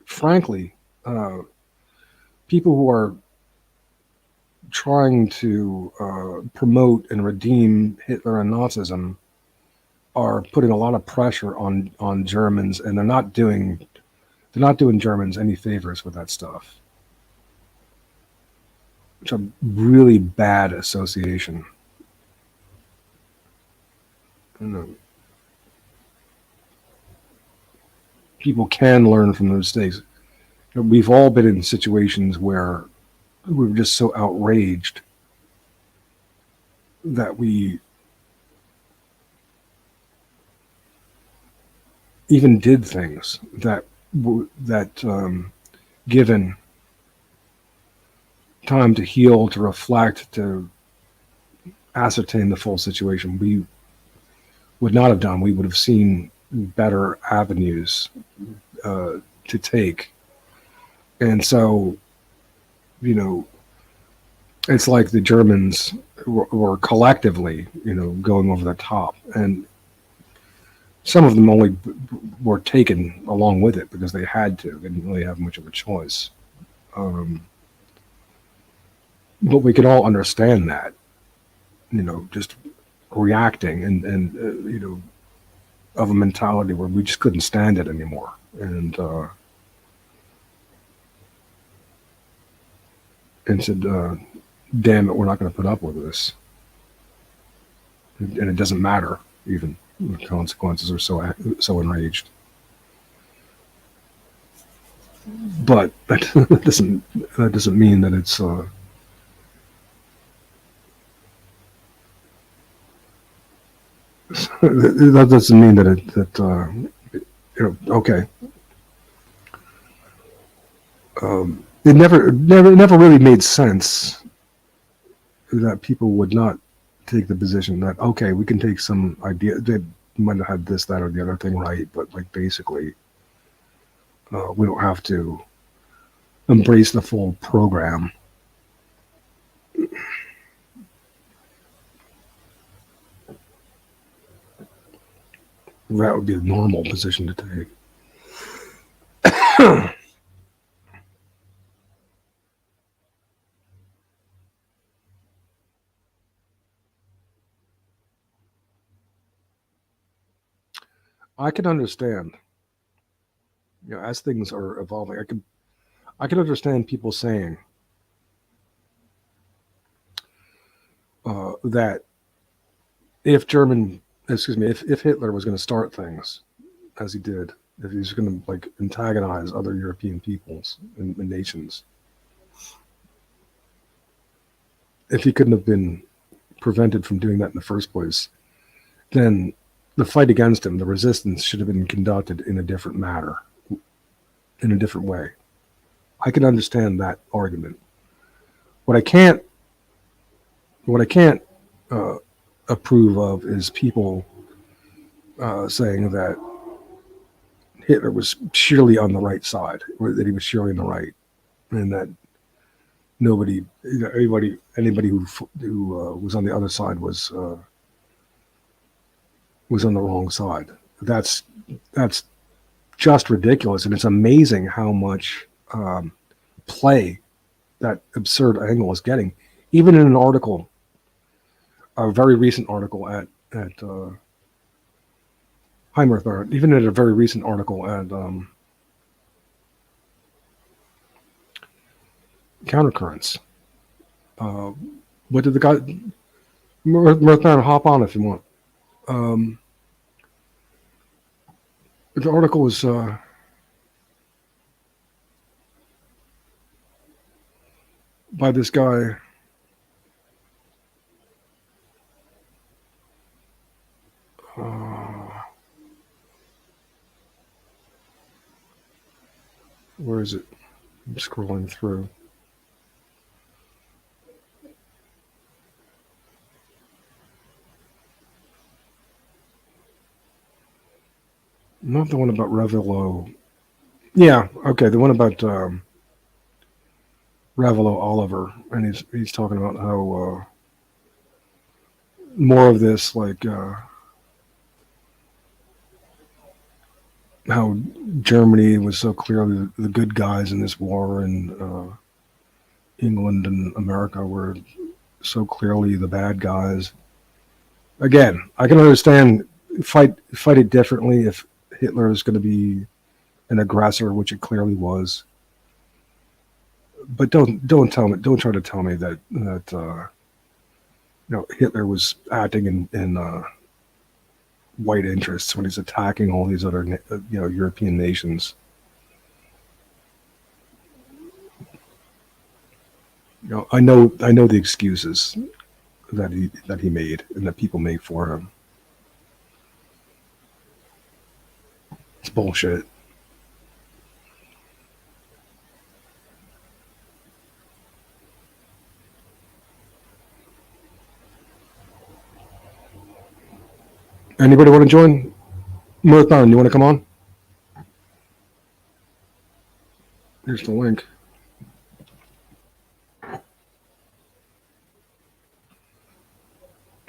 frankly, people who are trying to promote and redeem Hitler and Nazism are putting a lot of pressure on Germans, and they're not doing Germans any favors with that stuff. Which is a really bad association. People can learn from those mistakes. We've all been in situations where we were just so outraged that we even did things that given time to heal, to reflect, to ascertain the full situation, we would not have done. We would have seen better avenues to take. And so, it's like the Germans were collectively, going over the top. And Some of them only were taken along with it because they had to. They didn't really have much of a choice. But we can all understand that, just reacting and of a mentality where we just couldn't stand it anymore. And said, damn it, we're not going to put up with this. And it doesn't matter, even. The consequences are so enraged. But that doesn't mean that it's that doesn't mean that okay. It never really made sense that people would not take the position that, okay, we can take some idea. They might have had this, that, or the other thing right, but like basically, we don't have to embrace the full program. That would be a normal position to take. I can understand, as things are evolving, I can understand people saying that if Hitler was going to start things as he did, if he was going to like antagonize other European peoples and nations, if he couldn't have been prevented from doing that in the first place, then the fight against him, the resistance, should have been conducted in a different manner, in a different way. I can understand that argument. What I can't approve of is people saying that Hitler was surely on the right side, or that he was surely in the right, and that anybody who was on the other side was on the wrong side. That's just ridiculous, and it's amazing how much play that absurd angle is getting, even in an article, a very recent article at Heimerthar, even in a very recent article at Countercurrents. What did the guy? Mirthman, hop on if you want. The article was by this guy. Where is it? I'm scrolling through. Not the one about Revelo. Yeah, okay, the one about Revelo Oliver, and he's talking about how more of this, like how Germany was so clearly the good guys in this war, and England and America were so clearly the bad guys. Again, I can understand fight it differently if Hitler is going to be an aggressor, which it clearly was. But don't try to tell me that Hitler was acting in white interests when he's attacking all these other European nations. I know the excuses that he made and that people make for him. It's bullshit. Anybody want to join? Marathon, you want to come on? Here's the link.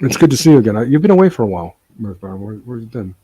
It's good to see you again. You've been away for a while, Marathon. Where you been?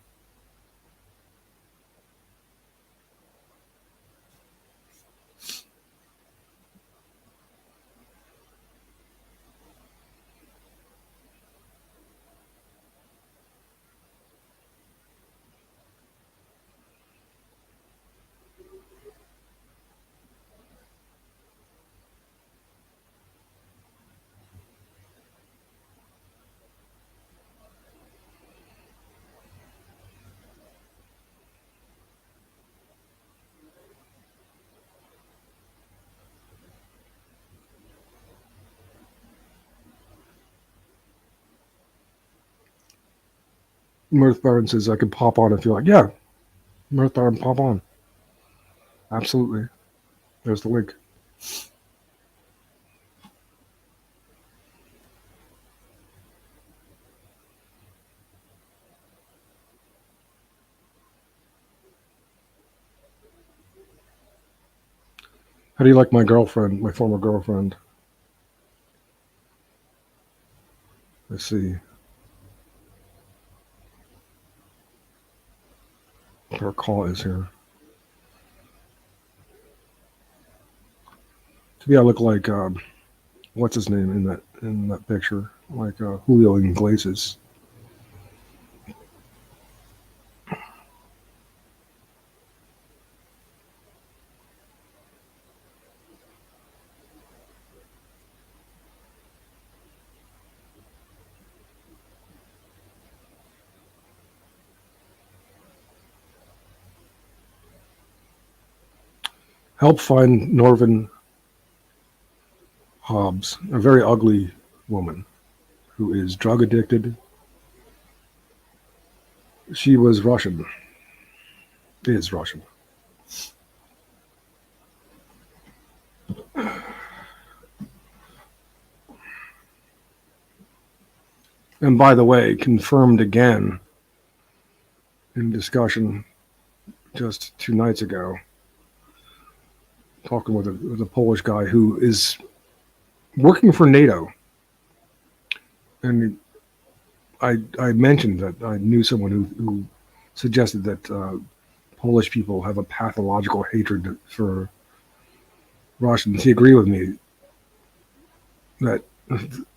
Mirth Baron says I could pop on if you like. Yeah, Mirth Baron, pop on. Absolutely. There's the link. How do you like my girlfriend, my former girlfriend? Let's see. Her call is here. To me, I look like what's his name in that picture, like Julio Iglesias. Help find Norvin Hobbs, a very ugly woman who is drug addicted. She was Russian. Is Russian. And by the way, confirmed again in discussion just 2 nights ago, talking with a Polish guy who is working for NATO. And I mentioned that I knew someone who suggested that Polish people have a pathological hatred for Russians. He agreed with me that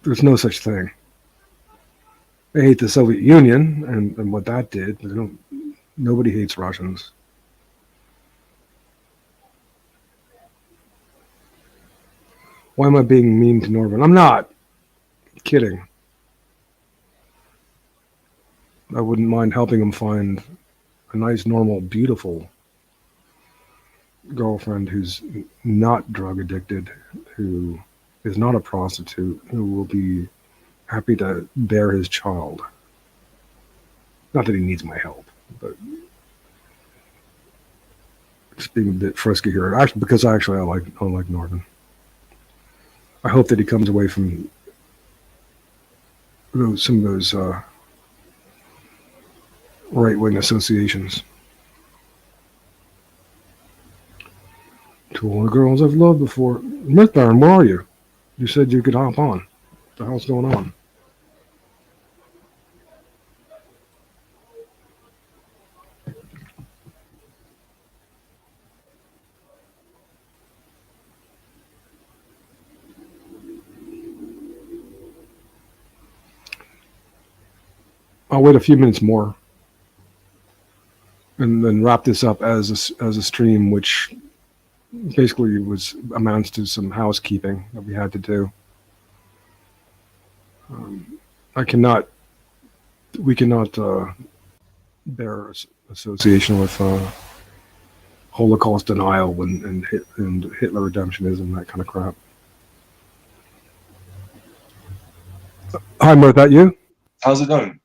there's no such thing. They hate the Soviet Union and what that did. Nobody hates Russians. Why am I being mean to Norvin? I'm not. Kidding. I wouldn't mind helping him find a nice, normal, beautiful girlfriend who's not drug addicted, who is not a prostitute, who will be happy to bear his child. Not that he needs my help, but just being a bit frisky here. Actually, because I like Norvin. I hope that he comes away from some of those right-wing associations. To all the girls I've loved before. Myth Baron, where are you? You said you could hop on. What the hell's going on? I'll wait a few minutes more and then wrap this up as a stream, which basically amounts to some housekeeping that we had to do. We cannot bear association with Holocaust denial and Hitler redemptionism, that kind of crap. Hi, Mirth, that you? How's it going?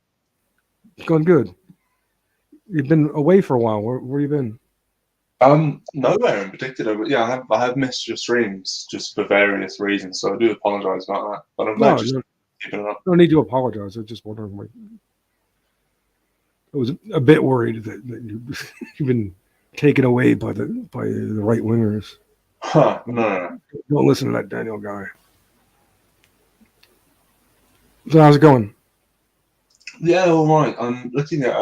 It's going good. You've been away for a while. Where you been? Nowhere in particular, but yeah, I have missed your streams just for various reasons, so I do apologise about that. But I'm glad you're keeping it up. No need to apologise. I was just wondering. I was a bit worried that you've been taken away by the right wingers. Huh? No. Don't listen to that Daniel guy. So how's it going? Yeah, all right. I'm looking at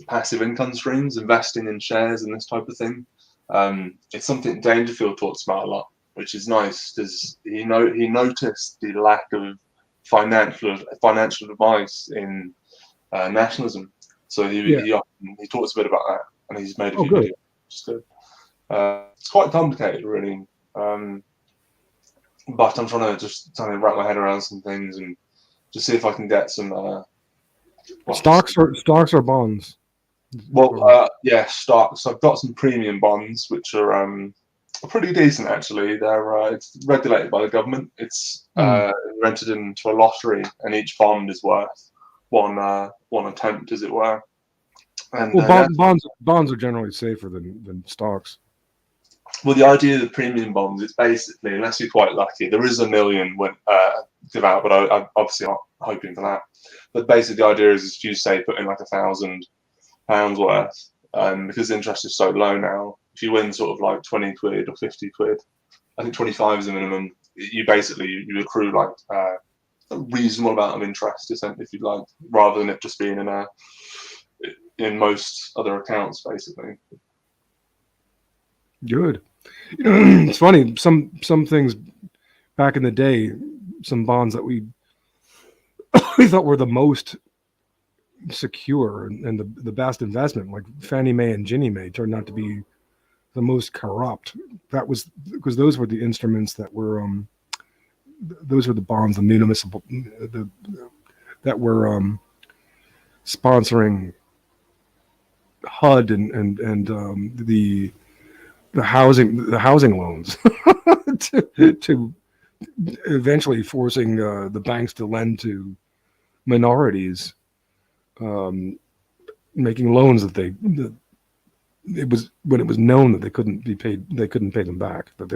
passive income streams, investing in shares and this type of thing. It's something Dangerfield talks about a lot, which is nice because he noticed the lack of financial advice in nationalism. So he talks a bit about that, and he's made a few videos, which is good. It's quite complicated, really, but I'm trying to wrap my head around some things and just see if I can get some stocks or bonds. Well, yeah, stocks. I've got some premium bonds, which are pretty decent actually. They're it's regulated by the government. It's rented into a lottery, and each bond is worth one attempt, as it were. And Well, yeah, bonds are generally safer than stocks. well, the idea of the premium bonds, it's basically, unless you're quite lucky, there is 1 million give out, but I'm obviously not hoping for that. But basically, the idea is if you say put in like £1,000 worth, because the interest is so low now, if you win sort of like 20 quid or 50 quid, I think 25 is the minimum. You basically you accrue like a reasonable amount of interest, if you'd like, rather than it just being in most other accounts, basically. Good. It's funny. Some things back in the day, some bonds that we thought were the most secure and the best investment, like Fannie Mae and Ginnie Mae, turned out to be the most corrupt. That was because those were the instruments that were those were the bonds, the municipal that were sponsoring HUD and the housing loans to eventually forcing the banks to lend to minorities, making loans that it was when it was known that they couldn't pay them back, that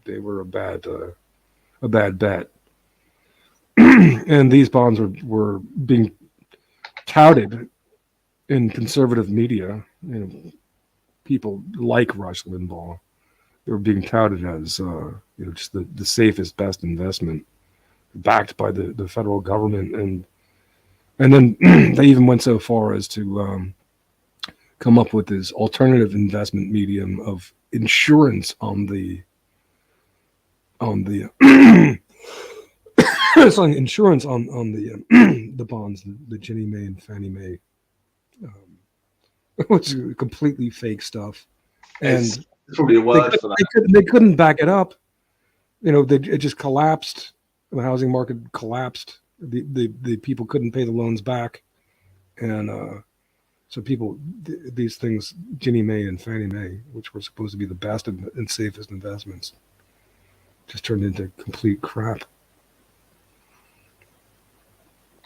they were a bad bet. And these bonds were being touted in conservative media. People like Rush Limbaugh. They were being touted as just the safest, best investment, backed by the federal government, and then they even went so far as to come up with this alternative investment medium of insurance on the it's like insurance on the bonds, the Ginnie Mae and Fannie Mae, which is completely fake stuff. And It's probably a word for that. they couldn't back it up. It just collapsed. The housing market collapsed. The people couldn't pay the loans back, and so these things, Ginnie Mae and Fannie Mae, which were supposed to be the best and safest investments, just turned into complete crap.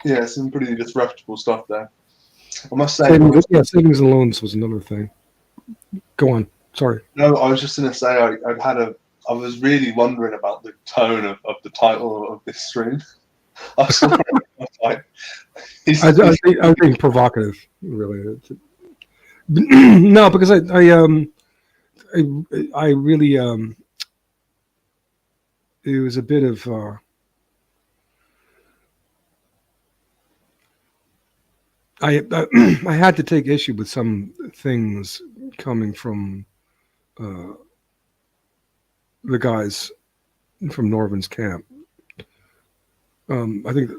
Yeah, some pretty disreputable stuff there. I must say, savings and loans was another thing. Go on. Sorry. No, I was just going to say I was really wondering about the tone of the title of this stream. I was being provocative, really. No, because I really it was a bit of I had to take issue with some things coming from the guys from Norvin's camp. I think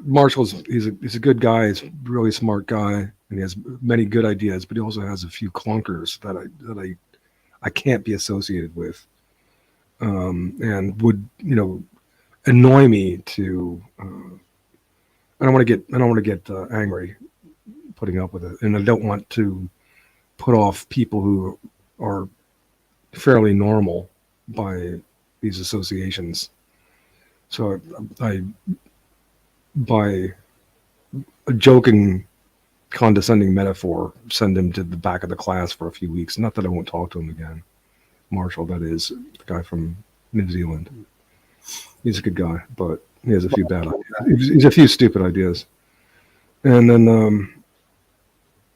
he's a good guy. He's a really smart guy, and he has many good ideas. But he also has a few clunkers that I can't be associated with, and would annoy me to. I don't want to get angry putting up with it, and I don't want to put off people who are fairly normal by these associations. So I by a joking, condescending metaphor, send him to the back of the class for a few weeks. Not that I won't talk to him again. Marshall, that is, the guy from New Zealand. He's a good guy, but he has a few bad ideas. He's a few stupid ideas. And then,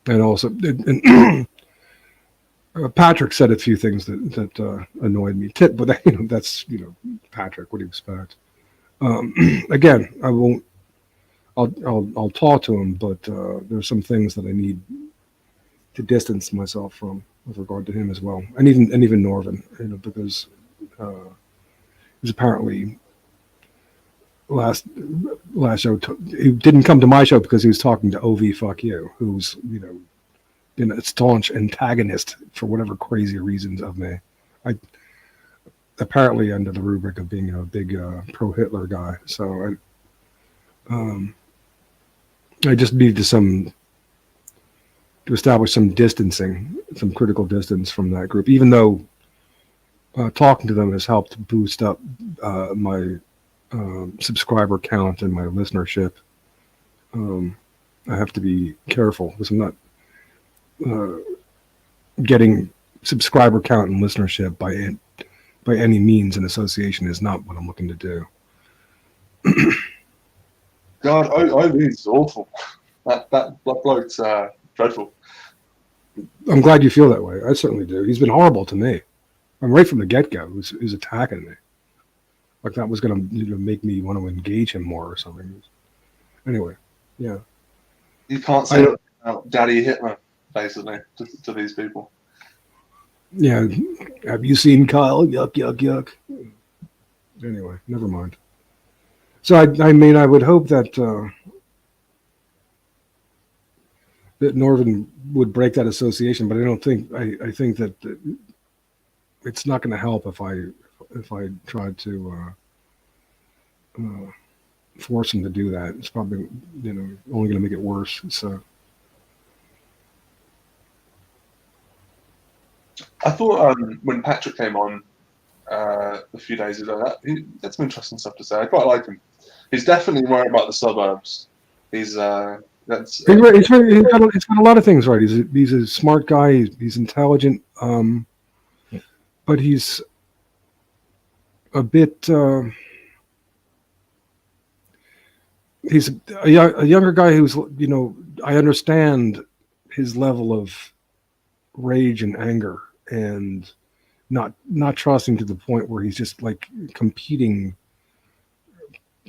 and also, Patrick said a few things that annoyed me. But that's Patrick. What do you expect? Again, I won't. I'll talk to him, but there's some things that I need to distance myself from with regard to him as well, and even Norvin, because he's apparently last show he didn't come to my show because he was talking to OV Fuck You, who's been a staunch antagonist for whatever crazy reasons of me. I apparently under the rubric of being a big pro-Hitler guy, so I just need to establish some distancing, some critical distance from that group, even though talking to them has helped boost up my subscriber count and my listenership. I have to be careful because I'm not getting subscriber count and listenership by any means. An association is not what I'm looking to do. God, OB is awful. That bloke's dreadful. I'm glad you feel that way. I certainly do. He's been horrible to me. I'm right from the get-go. Who's attacking me? Like that was going to make me want to engage him more or something. Anyway, yeah. You can't say that about Daddy Hitler, basically, to these people. Yeah. Have you seen Kyle? Yuck, yuck, yuck. Anyway, never mind. So I mean, I would hope that that Norvin would break that association, but I don't think I think that it's not going to help if I try to force him to do that. It's probably only going to make it worse. So I thought when Patrick came on a few days ago, he had some interesting stuff to say. I quite like him. He's definitely worried about the suburbs. He's got a lot of things right. He's a smart guy. He's intelligent, but he's a bit. He's a younger guy who's I understand his level of rage and anger and not trusting to the point where he's just like competing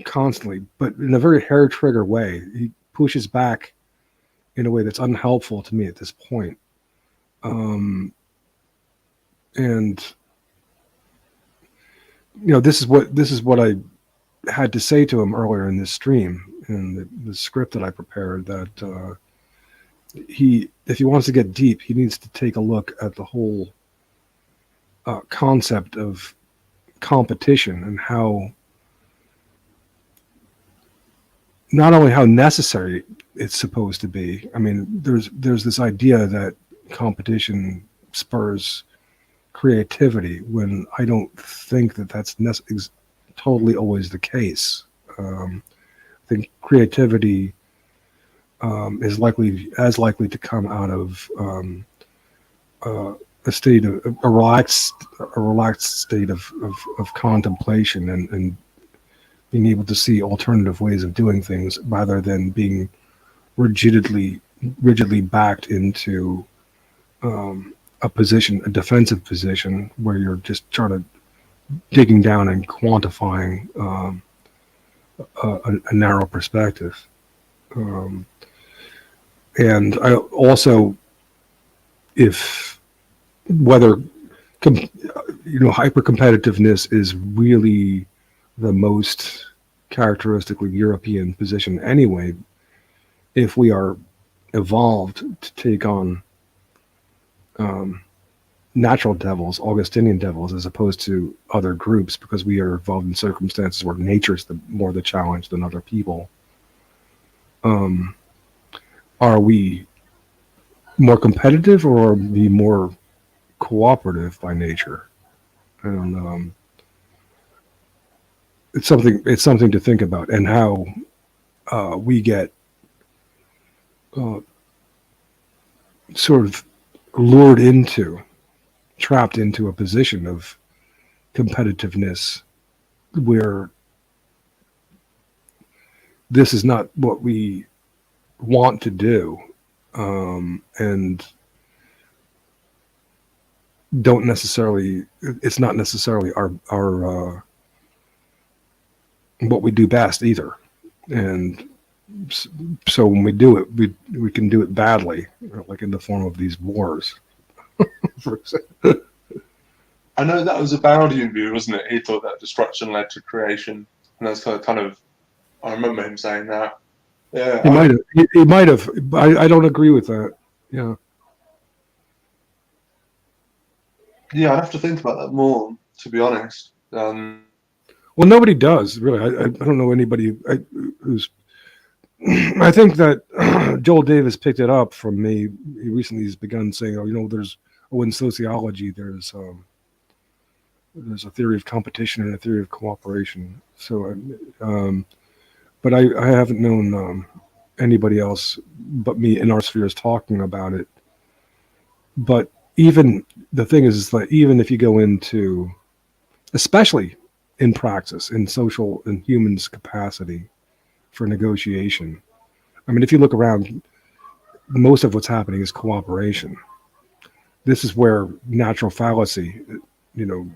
constantly, but in a very hair trigger way. He pushes back in a way that's unhelpful to me at this point. And this is what I had to say to him earlier in this stream in the script that I prepared, that if he wants to get deep, he needs to take a look at the whole concept of competition and how not only how necessary it's supposed to be. I mean, there's this idea that competition spurs creativity, when I don't think that that's totally always the case. I think creativity is likely to come out of a relaxed state of contemplation and being able to see alternative ways of doing things rather than being rigidly backed into a defensive position where you're just trying to digging down and quantifying a narrow perspective. And I also, whether hyper competitiveness is really the most characteristically European position anyway, if we are evolved to take on natural devils, Augustinian devils, as opposed to other groups, because we are involved in circumstances where nature's more the challenge than other people. Are we more competitive, or are we more cooperative by nature? And it's something to think about, and how we get sort of trapped into a position of competitiveness where this is not what we want to do, and it's not necessarily our what we do best either. And so when we do it, we can do it badly, like in the form of these wars. I know that was a Bowdian view, wasn't it? He thought that destruction led to creation, and that's kind of I remember him saying that. Yeah, he might have. I don't agree with that. Yeah. Yeah, I'd have to think about that more, to be honest. Well, nobody does, really. I don't know anybody who's. I think that Joel Davis picked it up from me. He recently has begun saying, in sociology, there's a theory of competition and a theory of cooperation. So, but I haven't known anybody else but me in our sphere is talking about it. But even the thing is that even if you go into, especially in praxis, in social and humans' capacity for negotiation, I mean, if you look around, most of what's happening is cooperation. This is where natural fallacy, you know,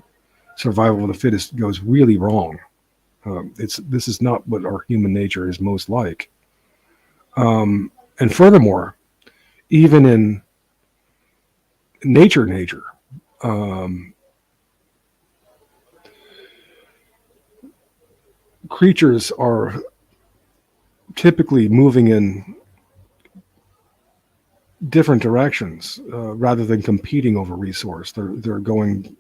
survival of the fittest goes really wrong. This is not what our human nature is most like. And furthermore, even in nature, um, creatures are typically moving in different directions rather than competing over resource. They're going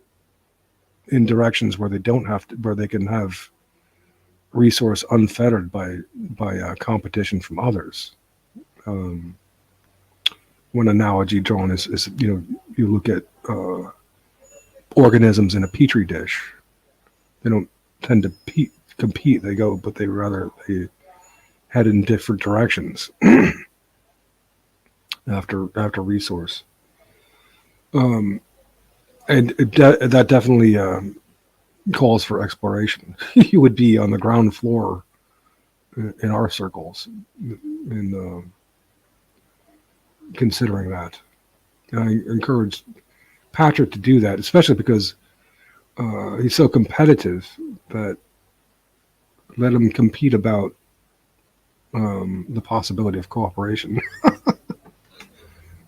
in directions where they don't have to, where they can have resource unfettered by competition from others. Um, One analogy drawn is you look at organisms in a petri dish. They don't tend to compete. They head in different directions after resource. And that definitely calls for exploration. You would be on the ground floor in our circles in considering that. And I encourage Patrick to do that, especially because he's so competitive that let him compete about the possibility of cooperation.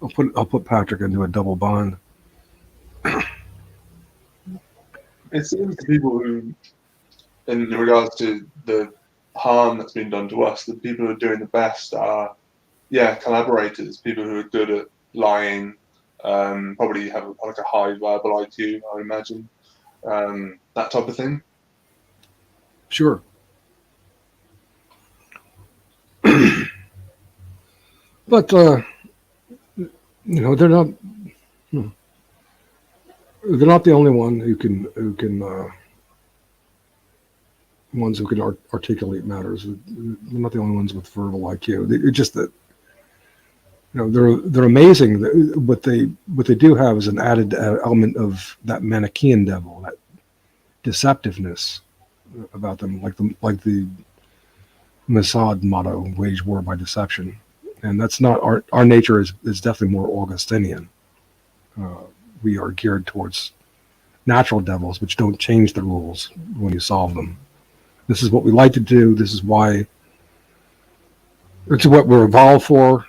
I'll put Patrick into a double bond. It seems to people who, in regards to the harm that's been done to us, the people who are doing the best are, collaborators, people who are good at lying, probably have like a high verbal IQ, I would imagine, that type of thing. Sure. But they're not the only one who can ones who can articulate matters. They're not the only ones with verbal IQ. It's just that they're amazing. What they do have is an added element of that Manichaean devil, that deceptiveness about them, like the Mossad motto, "Wage war by deception," and that's not our nature. Is definitely more Augustinian. We are geared towards natural devils, which don't change the rules when you solve them. This is what we like to do. This is why. It's what we're evolved for.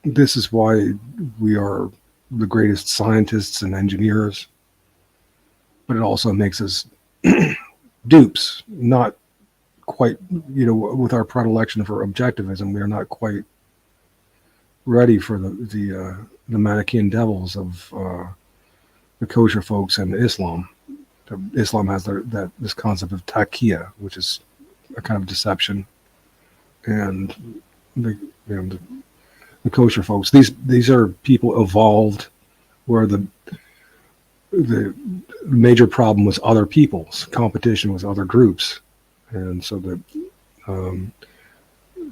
This is why we are the greatest scientists and engineers. But it also makes us dupes, not quite, with our predilection for objectivism, we are not quite ready for the Manichaean devils of the kosher folks and Islam. Islam has this concept of taqiyya, which is a kind of deception, and the kosher folks. These are people evolved where the major problem was other people's competition with other groups, and so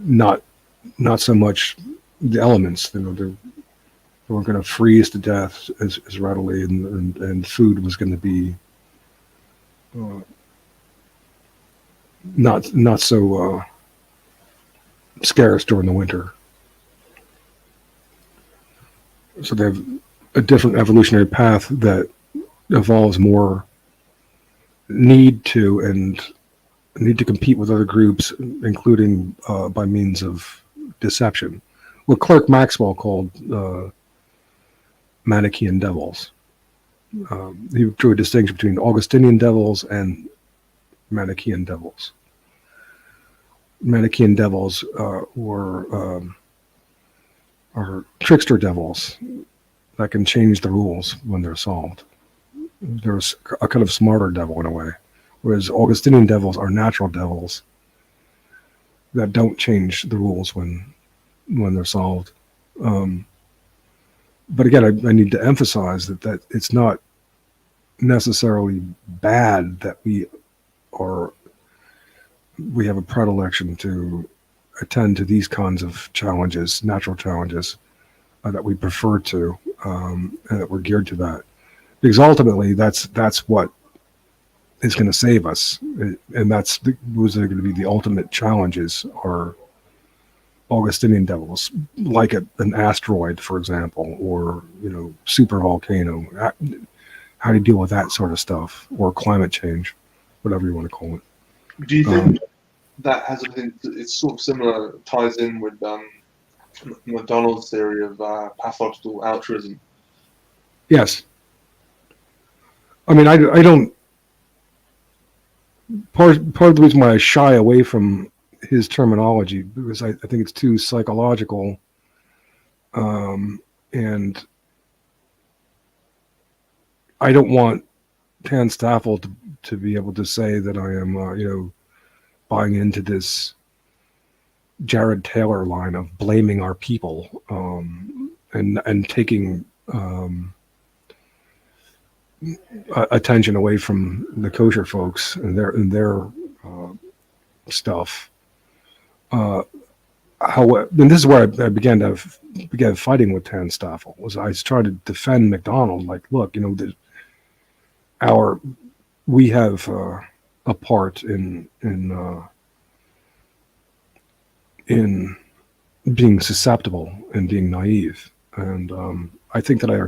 not so much the elements. They weren't going to freeze to death as readily, and food was going to be not so scarce during the winter. So they have a different evolutionary path that involves more need to compete with other groups, including by means of deception. What Clerk Maxwell called Manichaean devils. He drew a distinction between Augustinian devils and Manichaean devils. Manichaean devils are trickster devils that can change the rules when they're solved. There's a kind of smarter devil in a way, whereas Augustinian devils are natural devils that don't change the rules when they're solved. But again, I need to emphasize that it's not necessarily bad that we have a predilection to attend to these kinds of challenges, natural challenges, that we prefer to, and that we're geared to that. Because ultimately, that's what is going to save us, and those are going to be the ultimate challenges, are Augustinian devils, like an asteroid, for example, or super volcano. How do you deal with that sort of stuff, or climate change, whatever you want to call it? Do you think that has anything? It's sort of similar, ties in with McDonald's theory of pathological altruism. Yes. I mean, I don't. Part of the reason why I shy away from his terminology, because I think it's too psychological, and I don't want Tan Staffel to be able to say that I am, buying into this Jared Taylor line of blaming our people, and taking attention away from the kosher folks and their stuff. And this is where I began fighting with Tan Staffel. Was I tried to defend McDonald, like, look, we have a part in being susceptible and being naive, and I think that I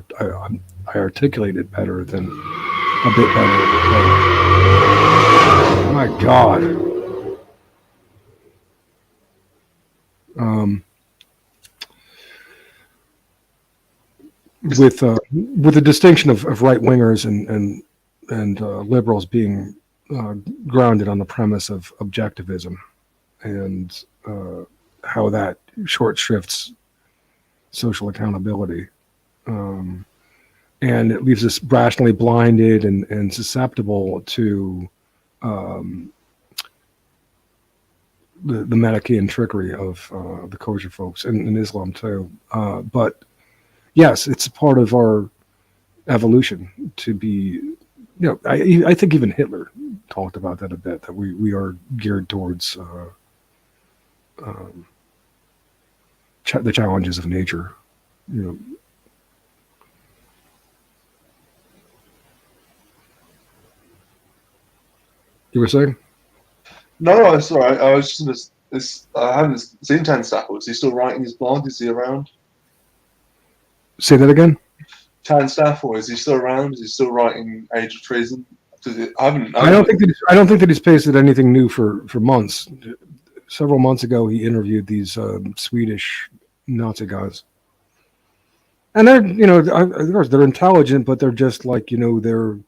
articulated better than a bit better. Oh my God. With the distinction of right wingers and liberals being grounded on the premise of objectivism, and how that short shrifts social accountability, and it leaves us rationally blinded and susceptible to the Manichaean trickery of the kosher folks and Islam too. But yes, it's a part of our evolution to be. I think even Hitler talked about that a bit. That we are geared towards the challenges of nature. You were saying? No, it's all right. I was just I haven't seen Tan Staffel. Is he still writing his blog? Is he around? Say that again. Tan Staffel, is he still around? Is he still writing Age of Treason? I don't think that he's pasted anything new for months. Several months ago, he interviewed these Swedish Nazi guys, and they're of course they're intelligent, but they're just like they're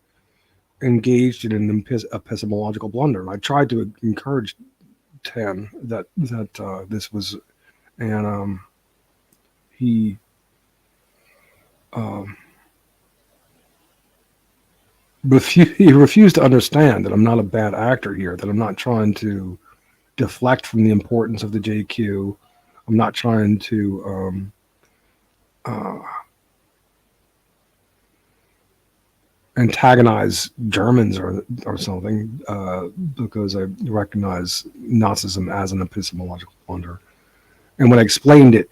engaged in an epistemological blunder. I tried to encourage Tan that this was, and he refused to understand that I'm not a bad actor here, that I'm not trying to deflect from the importance of the JQ. I'm not trying to antagonize Germans or something, because I recognize Nazism as an epistemological blunder. And when I explained it,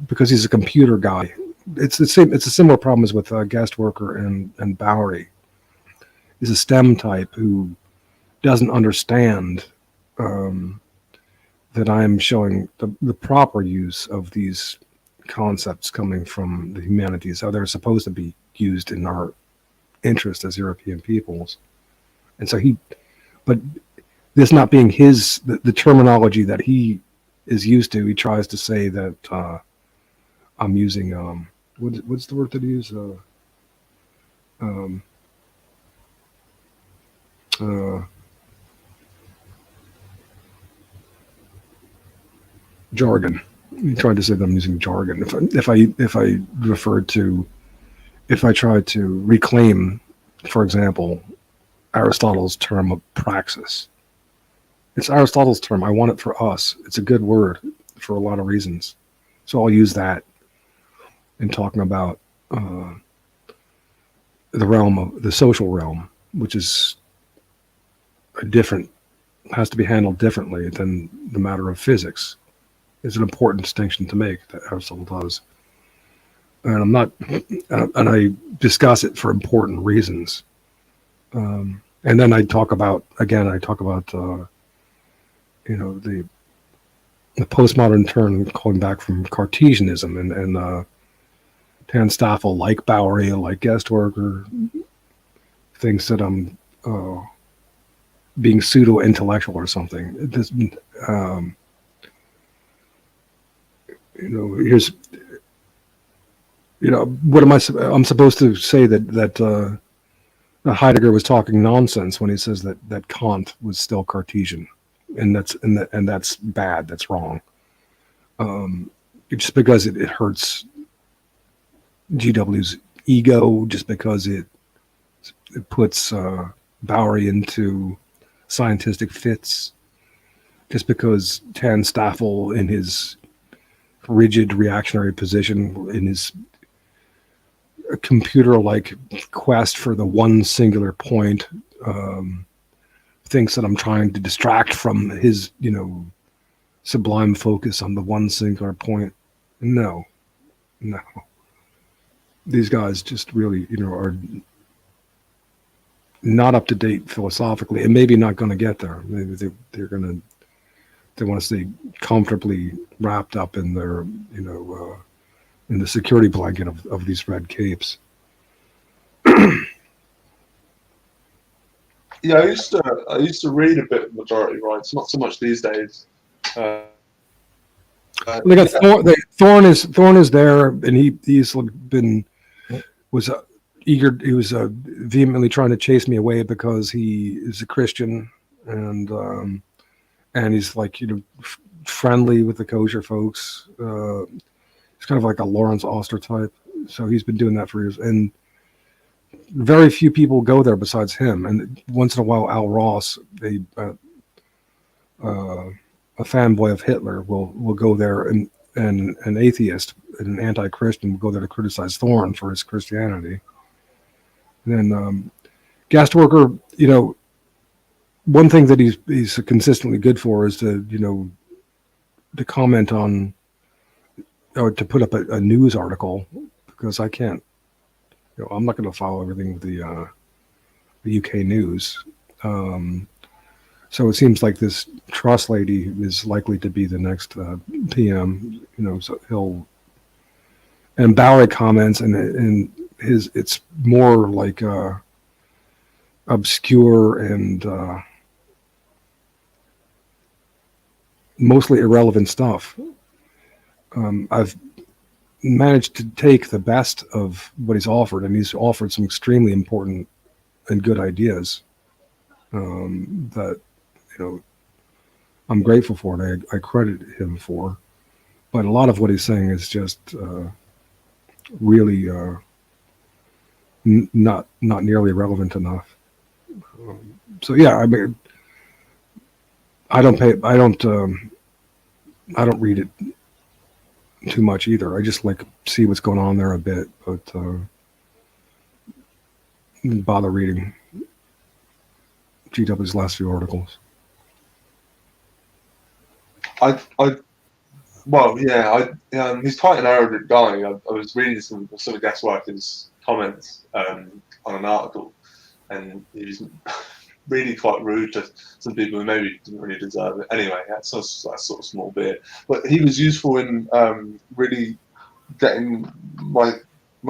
because he's a computer guy, it's the same. It's a similar problem as with Guestworker and Bowery. He's a STEM type who doesn't understand that I'm showing the proper use of these concepts coming from the humanities, how they're supposed to be used in our interest as European peoples. And so but this not being the terminology that he is used to, he tries to say that I'm using what's the word that he used? Jargon. He tried to say that I'm using jargon. If I try to reclaim, for example, Aristotle's term of praxis. It's Aristotle's term. I want it for us. It's a good word for a lot of reasons. So I'll use that in talking about the realm of the social realm, which is a different has to be handled differently than the matter of physics. Is an important distinction to make that Aristotle does. And I'm not, and I discuss it for important reasons. And then I talk about the postmodern turn calling back from Cartesianism and Tan Stoffel, like Bowery, like Guestworker, thinks that I'm being pseudo-intellectual or something. This, here's, what am I'm supposed to say that Heidegger was talking nonsense when he says that Kant was still Cartesian, and that's bad. That's wrong. Just because it hurts GW's ego, just because it puts Bowery into scientific fits, just because Tan Stoffel, in his rigid reactionary position, in his computer-like quest for the one singular point, thinks that I'm trying to distract from his, sublime focus on the one singular point. No. These guys just really, are not up to date philosophically, and maybe not going to get there. Maybe they want to stay comfortably wrapped up in their, in the security blanket of these red capes. Yeah, I used to read a bit of majority rights, not so much these days. They got Thorne is there, and he's been was eager. He was vehemently trying to chase me away because he is a Christian, and he's like friendly with the kosher folks. He's kind of like a Lawrence Oster type, so he's been doing that for years. And very few people go there besides him. And once in a while, Al Ross, a fanboy of Hitler, will go there, and an atheist, an anti-Christian, will go there to criticize Thorne for his Christianity. And then Guestworker, one thing that he's consistently good for is to comment on, or to put up a news article, because I can't, I'm not going to follow everything with the UK news. So it seems like this Truss lady is likely to be the next PM. So he'll, and Bowery comments, and it's more like obscure and mostly irrelevant stuff. I've managed to take the best of what he's offered, and he's offered some extremely important and good ideas that I'm grateful for, and I credit him for. But a lot of what he's saying is just really not nearly relevant enough. So yeah, I mean, I don't read it too much either. I just see what's going on there a bit, but didn't bother reading GW's last few articles. He's quite an arrogant guy. I was reading some of Guestworker's comments on an article, and he was really quite rude to some people who maybe didn't really deserve it. Anyway, that's sort of small bit. But he was useful in really getting my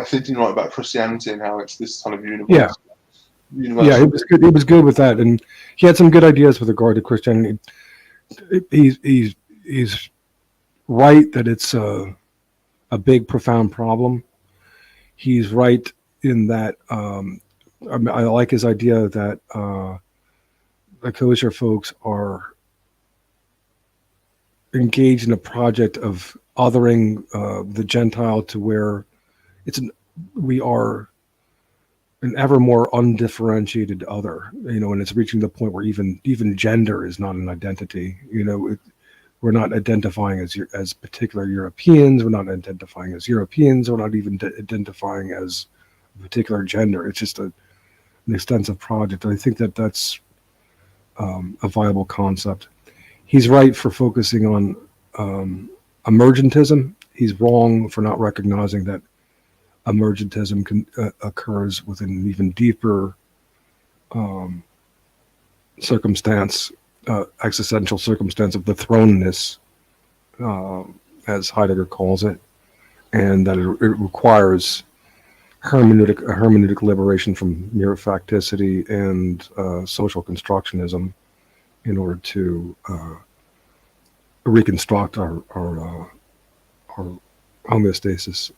thinking right about Christianity and how it's this kind of universal. Yeah, he was good. He was good with that, and he had some good ideas with regard to Christianity. He's right that it's a big, profound problem. He's right in that. I like his idea that the kosher folks are engaged in a project of othering the Gentile to where we are an ever more undifferentiated other, and it's reaching the point where even gender is not an identity. We're not identifying as particular Europeans. We're not identifying as Europeans. We're not even identifying as a particular gender. It's just an extensive project. I think that's a viable concept. He's right for focusing on emergentism. He's wrong for not recognizing that emergentism occurs with an even deeper circumstance, existential circumstance of the thrownness, as Heidegger calls it, and that it requires hermeneutic liberation from mere facticity and social constructionism in order to reconstruct our homeostasis,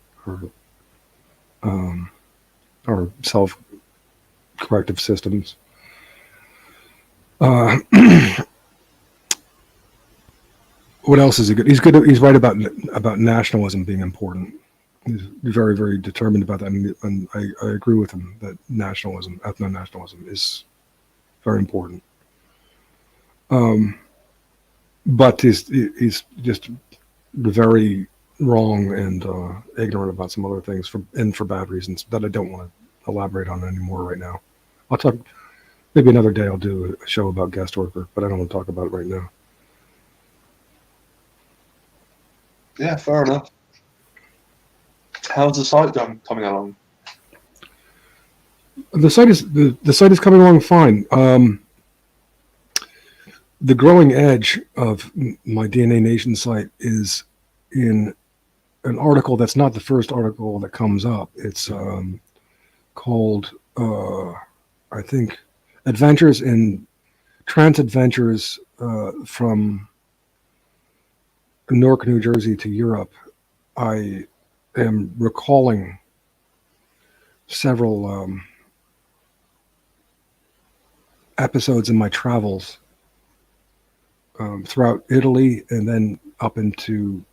our self-corrective systems. What else is he good? He's good. He's right about nationalism being important. He's very, very determined about that, and I agree with him that nationalism, ethno-nationalism, is very important. But he's just very wrong and ignorant about some other things for bad reasons that I don't want to elaborate on anymore right now. I'll talk maybe another day. I'll do a show about guest worker, but I don't want to talk about it right now. Yeah, fair enough. How's the site coming along? The site is coming along fine. The growing edge of my DNA Nation site is in an article that's not the first article that comes up. It's called, I think, Adventures in Transadventures from Newark, New Jersey to Europe. I am recalling several episodes in my travels throughout Italy and then up into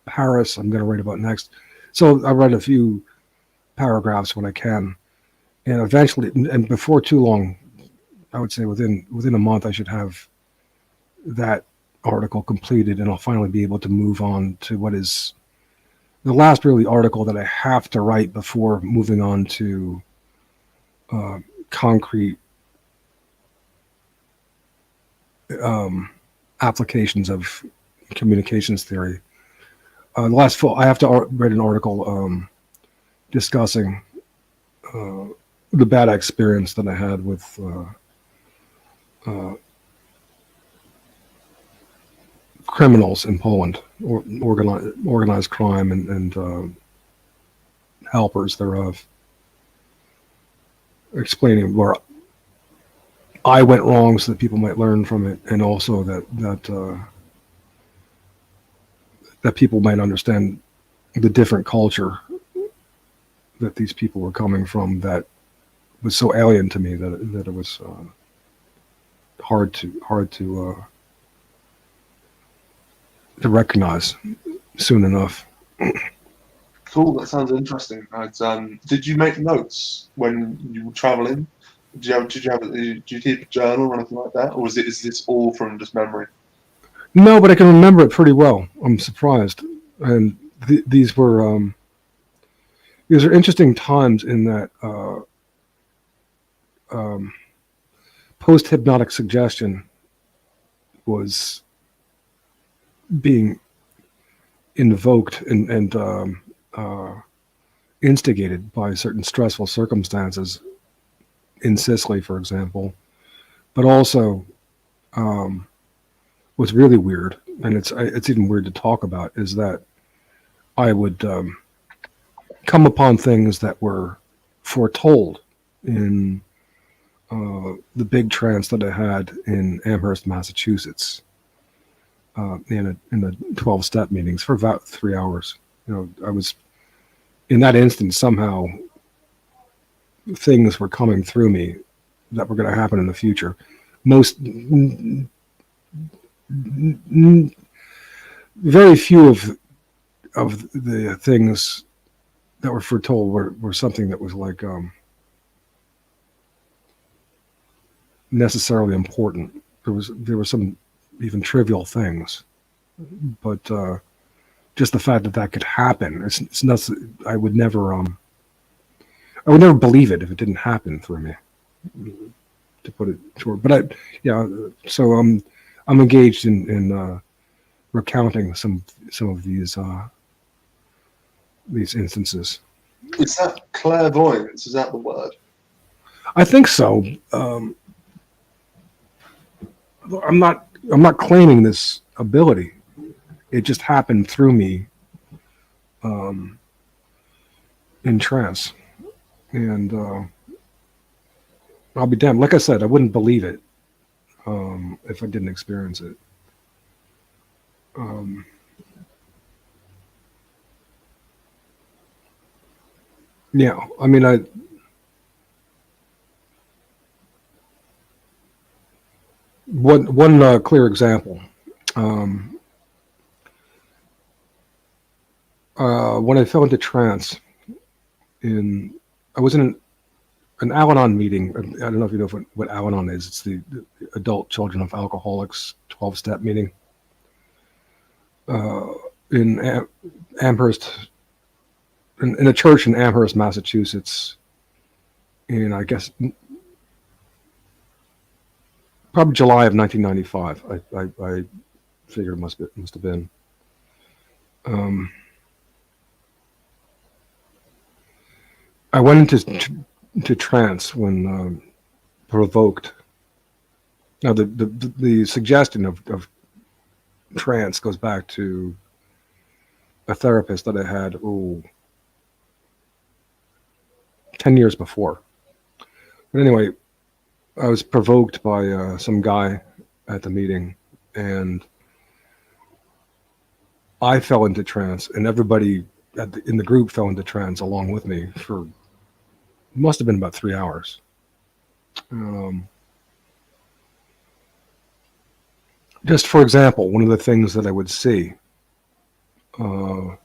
Paris. I'm going to write about next. So I write a few paragraphs when I can, and eventually, and before too long, I would say within a month, I should have that article completed, and I'll finally be able to move on to what is the last really article that I have to write before moving on to concrete applications of communications theory. The last fall, I have to write an article discussing the bad experience that I had with criminals in Poland, or organized crime and helpers thereof, explaining where I went wrong so that people might learn from it, and also that people might understand the different culture that these people were coming from that was so alien to me that it was hard to recognize soon enough. Cool, that sounds interesting. Did you make notes when you were traveling? Did you keep a journal or anything like that, or is this all from just memory? No, but I can remember it pretty well. I'm surprised, and these are interesting times in that post-hypnotic suggestion was being invoked and instigated by certain stressful circumstances in Sicily, for example, but also what's really weird, and it's even weird to talk about, is that I would come upon things that were foretold in the big trance that I had in Amherst, Massachusetts, in the 12-step meetings for about 3 hours. I was in that instance, somehow things were coming through me that were going to happen in the future. Very few of the things that were foretold were something that was like necessarily important. There were some even trivial things, but just the fact that could happen, it's not. I would never believe it if it didn't happen through me. to put it short. But so I'm engaged in recounting some of these instances. Is that clairvoyance? Is that the word? I think so. I'm not claiming this ability. It just happened through me in trance, and I'll be damned. Like I said, I wouldn't believe it if I didn't experience it. Yeah, I mean, one clear example. When I fell into trance, I was in an Al-Anon meeting. I don't know if you know what Al-Anon is. It's the Adult Children of Alcoholics 12-step meeting in Amherst, in a church in Amherst, Massachusetts. In, I guess, probably July of 1995. I figured it must have been. I went into trance when provoked. Now, the suggestion of trance goes back to a therapist that I had 10 years before. But anyway, I was provoked by some guy at the meeting, and I fell into trance, and everybody in the group fell into trance along with me for must have been about 3 hours. Just for example, one of the things that I would see that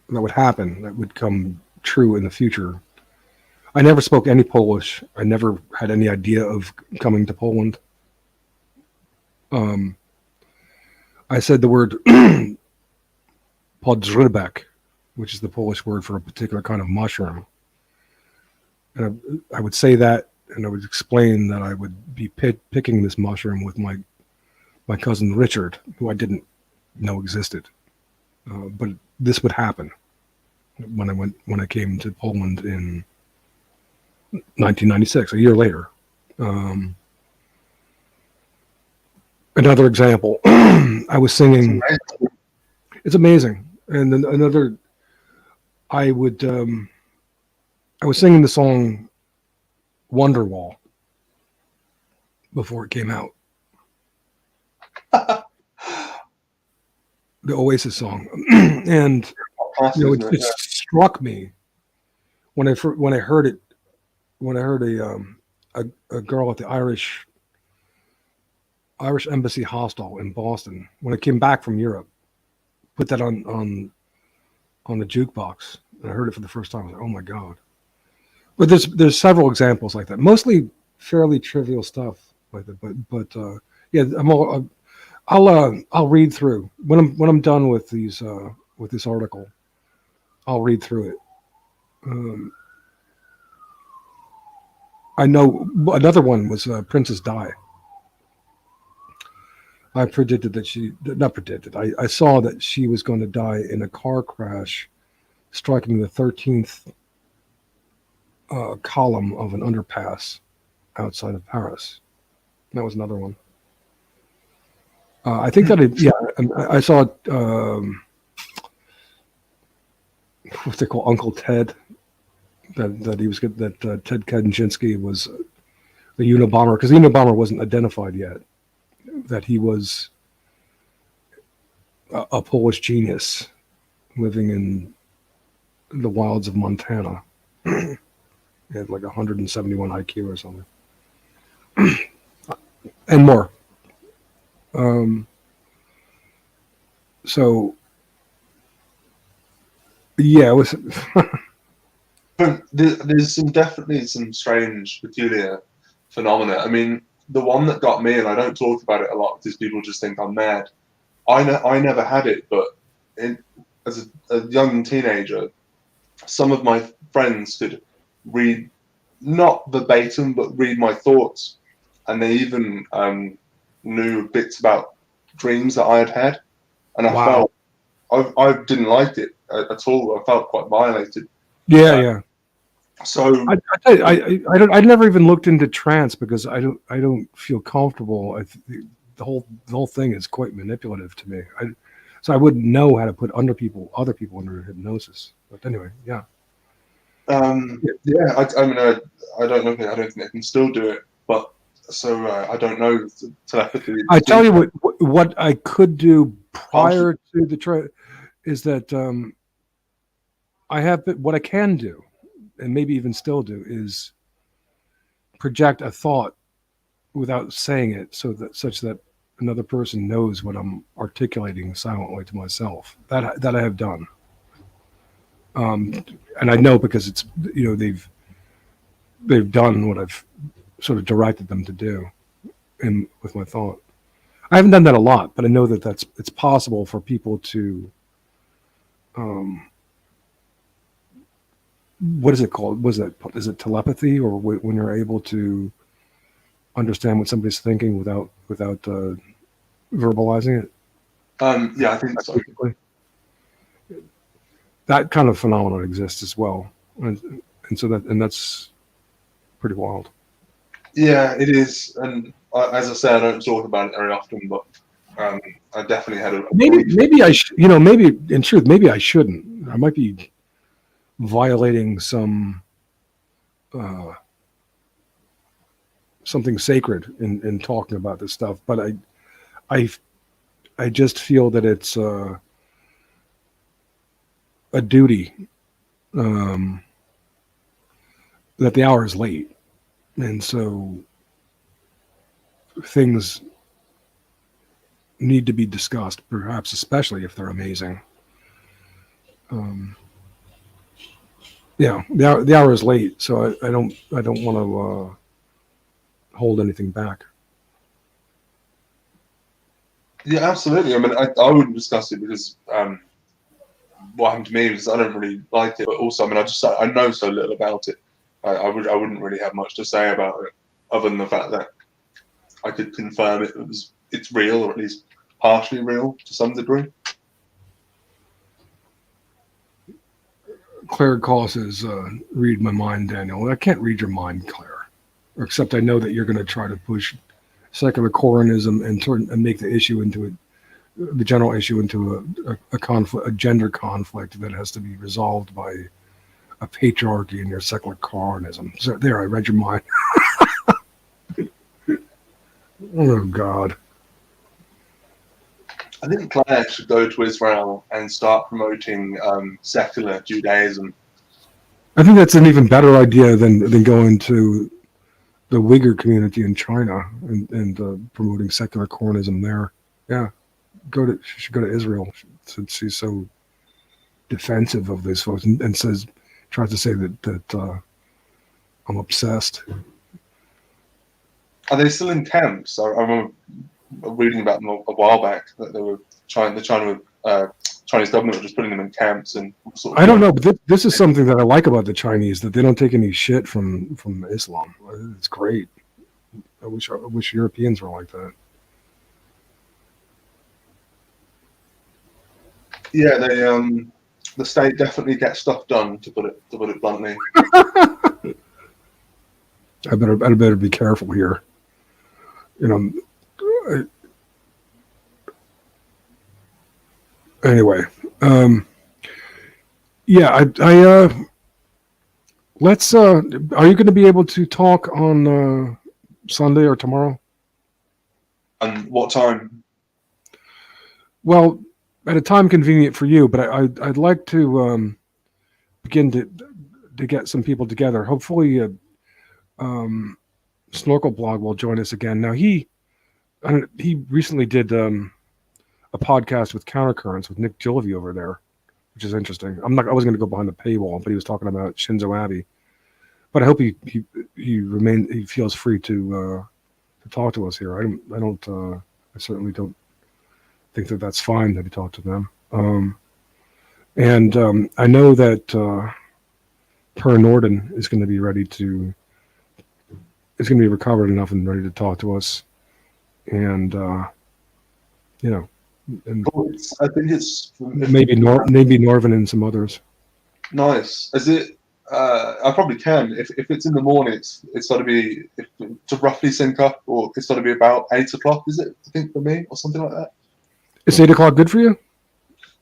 would happen, that would come true in the future. I never spoke any Polish. I never had any idea of coming to Poland. I said the word podrzybek, which is the Polish word for a particular kind of mushroom. And I would say that, and I would explain that I would be picking this mushroom with my cousin Richard, who I didn't know existed. But this would happen when I came to Poland in 1996, a year later. Another example, I was singing. It's amazing. And then another, I was singing the song Wonderwall before it came out. The Oasis song. And it struck me when I heard it, when I heard a girl at the Irish Embassy Hostel in Boston, when I came back from Europe, put that on the jukebox, and I heard it for the first time. I was like, oh my God. But there's several examples like that, mostly fairly trivial stuff like that. But yeah, I'll read through when I'm done with these with this article. I'll read through it. I know another one was Princess Di. I predicted that not predicted. I saw that she was going to die in a car crash, striking the 13th column of an underpass outside of Paris. That was another one. I think that I saw what they call Uncle Ted. That he was good. That Ted Kaczynski was the Unabomber, because the Unabomber wasn't identified yet. That he was a Polish genius living in the wilds of Montana. He had like 171 IQ or something, and more. So yeah, it was. There's definitely some strange, peculiar phenomena. I mean, the one that got me, and I don't talk about it a lot because people just think I'm mad. I never had it, but as a young teenager, some of my friends could read, not verbatim, but read my thoughts. and they even knew bits about dreams that I had had, and I Wow. felt I didn't like it at all. I felt quite violated. Yeah, Uh, yeah. so I tell you, I don't. I never even looked into trance because I don't feel comfortable. The whole thing is quite manipulative to me. So I wouldn't know how to put other people under hypnosis. But anyway, yeah. yeah, I mean, I don't know. I don't think I can still do it, but so I don't know the telepathy. I tell you Seems what I could do partial. prior to the is that I have what I can do, and maybe even still do, is project a thought without saying it, so that such that another person knows what I'm articulating silently to myself. That I have done, and I know because it's they've done what I've sort of directed them to do, and with my thought. I haven't done that a lot, but I know that it's possible for people to um, what is it called? Is it telepathy, or when you're able to understand what somebody's thinking without verbalizing it? Yeah, I think so. Basically, that kind of phenomenon exists as well, and so that's pretty wild. Yeah, it is, and as I say, I don't talk about it very often, but um, I definitely had a brief. Maybe maybe in truth, maybe I shouldn't. I might be violating uh, something sacred in talking about this stuff, but I I just feel that it's a duty, um, that the hour is late, and so things need to be discussed, perhaps especially if they're amazing. Um, yeah, the hour is late, so I don't want to hold anything back. Yeah, absolutely. I mean, I wouldn't discuss it because what happened to me was I don't really like it, but also, I mean, I know so little about it. I wouldn't really have much to say about it, other than the fact that I could confirm it's real, or at least partially real to some degree. Claire calls says, "Read my mind, Daniel." I can't read your mind, Claire, except I know that you're going to try to push secular Coranism and make the general issue into a conflict, a gender conflict that has to be resolved by a patriarchy in your secular Coranism. So there, I read your mind. Oh God. I think Claire should go to Israel and start promoting secular Judaism. I think that's an even better idea than going to the Uyghur community in China and promoting secular Coranism there. Yeah, she should go to Israel since she's so defensive of these folks and tries to say that I'm obsessed. Are they still in camps? I remember reading about them a while back that they were Chinese government were just putting them in camps and sort of I don't know, but this is something that I like about the Chinese, that they don't take any shit from Islam. It's great. I wish Europeans were like that. yeah, the state definitely gets stuff done, to put it bluntly. I better be careful here. You know. Anyway, yeah, let's. Are you going to be able to talk on Sunday or tomorrow? And what time? Well, at a time convenient for you, but I'd like to begin to get some people together. Hopefully, um, Snorkel Blog will join us again. Now he recently did a podcast with Countercurrents with Nick Gillivy over there, which is interesting. I was going to go behind the paywall, but he was talking about Shinzo Abe. But I hope he feels free to talk to us here. I certainly don't think that that's fine that he talked to them. And I know that Per Norden is going to be ready to is going to be recovered enough and ready to talk to us. And, and I think it's maybe Norvin and some others. nice. Is it? I probably can. If it's in the morning, it's got to be to roughly sync up, or it's got to be about 8 o'clock. Is it? I think for me, or something like that. Is 8 o'clock good for you?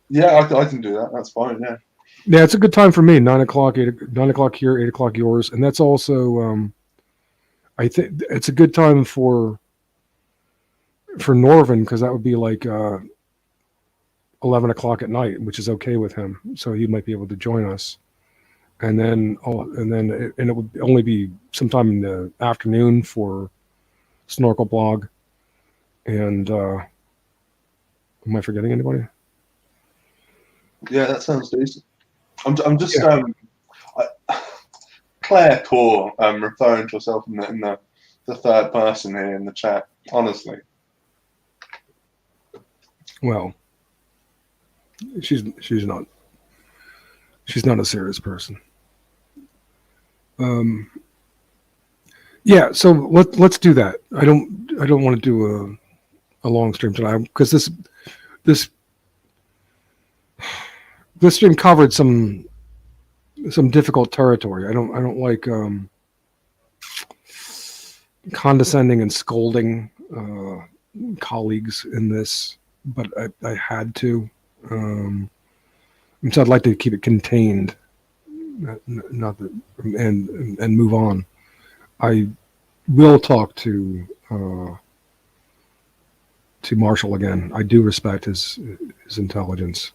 Yeah, I can do that. That's fine. Yeah. Yeah, it's a good time for me. 9 o'clock, 9 o'clock here, 8 o'clock yours, and that's also. I think it's a good time for Norvin because that would be like 11 o'clock at night, which is okay with him. So he might be able to join us, and then it would only be sometime in the afternoon for Snorkel Blog. And am I forgetting anybody? Yeah, that sounds decent. I'm just Claire Core referring to herself in the third person here in the chat. Honestly, Well, she's not a serious person. Yeah, so let's do that. I don't want to do a long stream tonight because this stream covered some difficult territory. I don't like condescending and scolding colleagues in this, but I had to. So I'd like to keep it contained, not that, and move on. I will talk to Marshall again. I do respect his intelligence,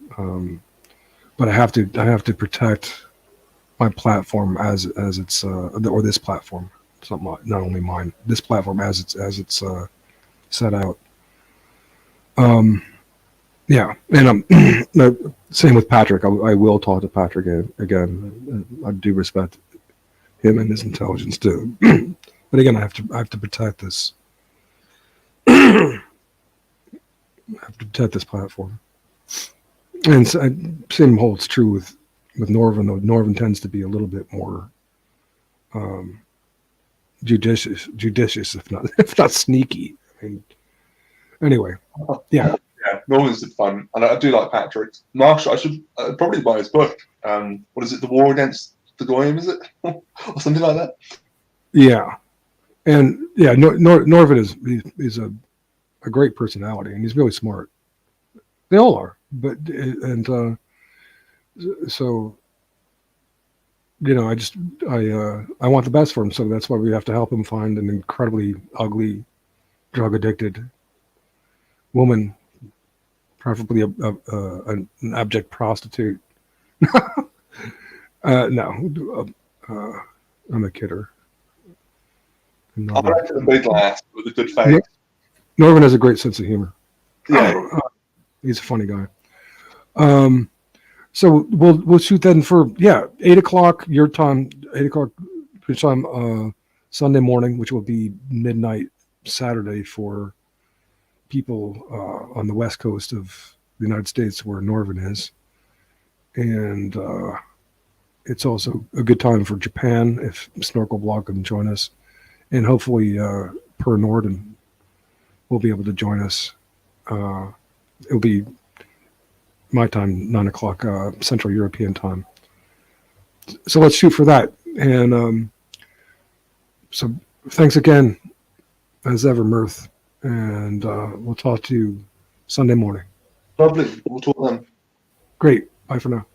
but I have to protect my platform as it's or this platform. It's not only mine. This platform as it's set out. Yeah, and same with Patrick. I will talk to Patrick again. I do respect him and his intelligence too. But again, I have to protect this. I have to protect this platform. And same holds true with Norvin, though. Norvin tends to be a little bit more judicious, if not sneaky. I mean, anyway, yeah. Yeah, Norman's fun, and I do like Patrick. Marshall, I should probably buy his book. What is it? The War Against the Goyim, is it, or something like that? Yeah, and yeah, Norvin is a great personality, and he's really smart. They all are, but so I want the best for him, so that's why we have to help him find an incredibly ugly, drug addicted woman. Preferably an abject prostitute. No, I'm a kidder. I reckon a big laugh with a good face. Norvin has a great sense of humor. Yeah, he's a funny guy. So we'll shoot then for 8 o'clock your time, 8 o'clock your time, Sunday morning, which will be midnight Saturday for people on the west coast of the United States where Norvin is. And it's also a good time for Japan if Snorkel Blog can join us. And hopefully Per Norden will be able to join us. It'll be my time, 9 o'clock Central European time. So let's shoot for that. And so thanks again, as ever, Mirth. And we'll talk to you Sunday morning. lovely. We'll talk then. Great. Bye for now.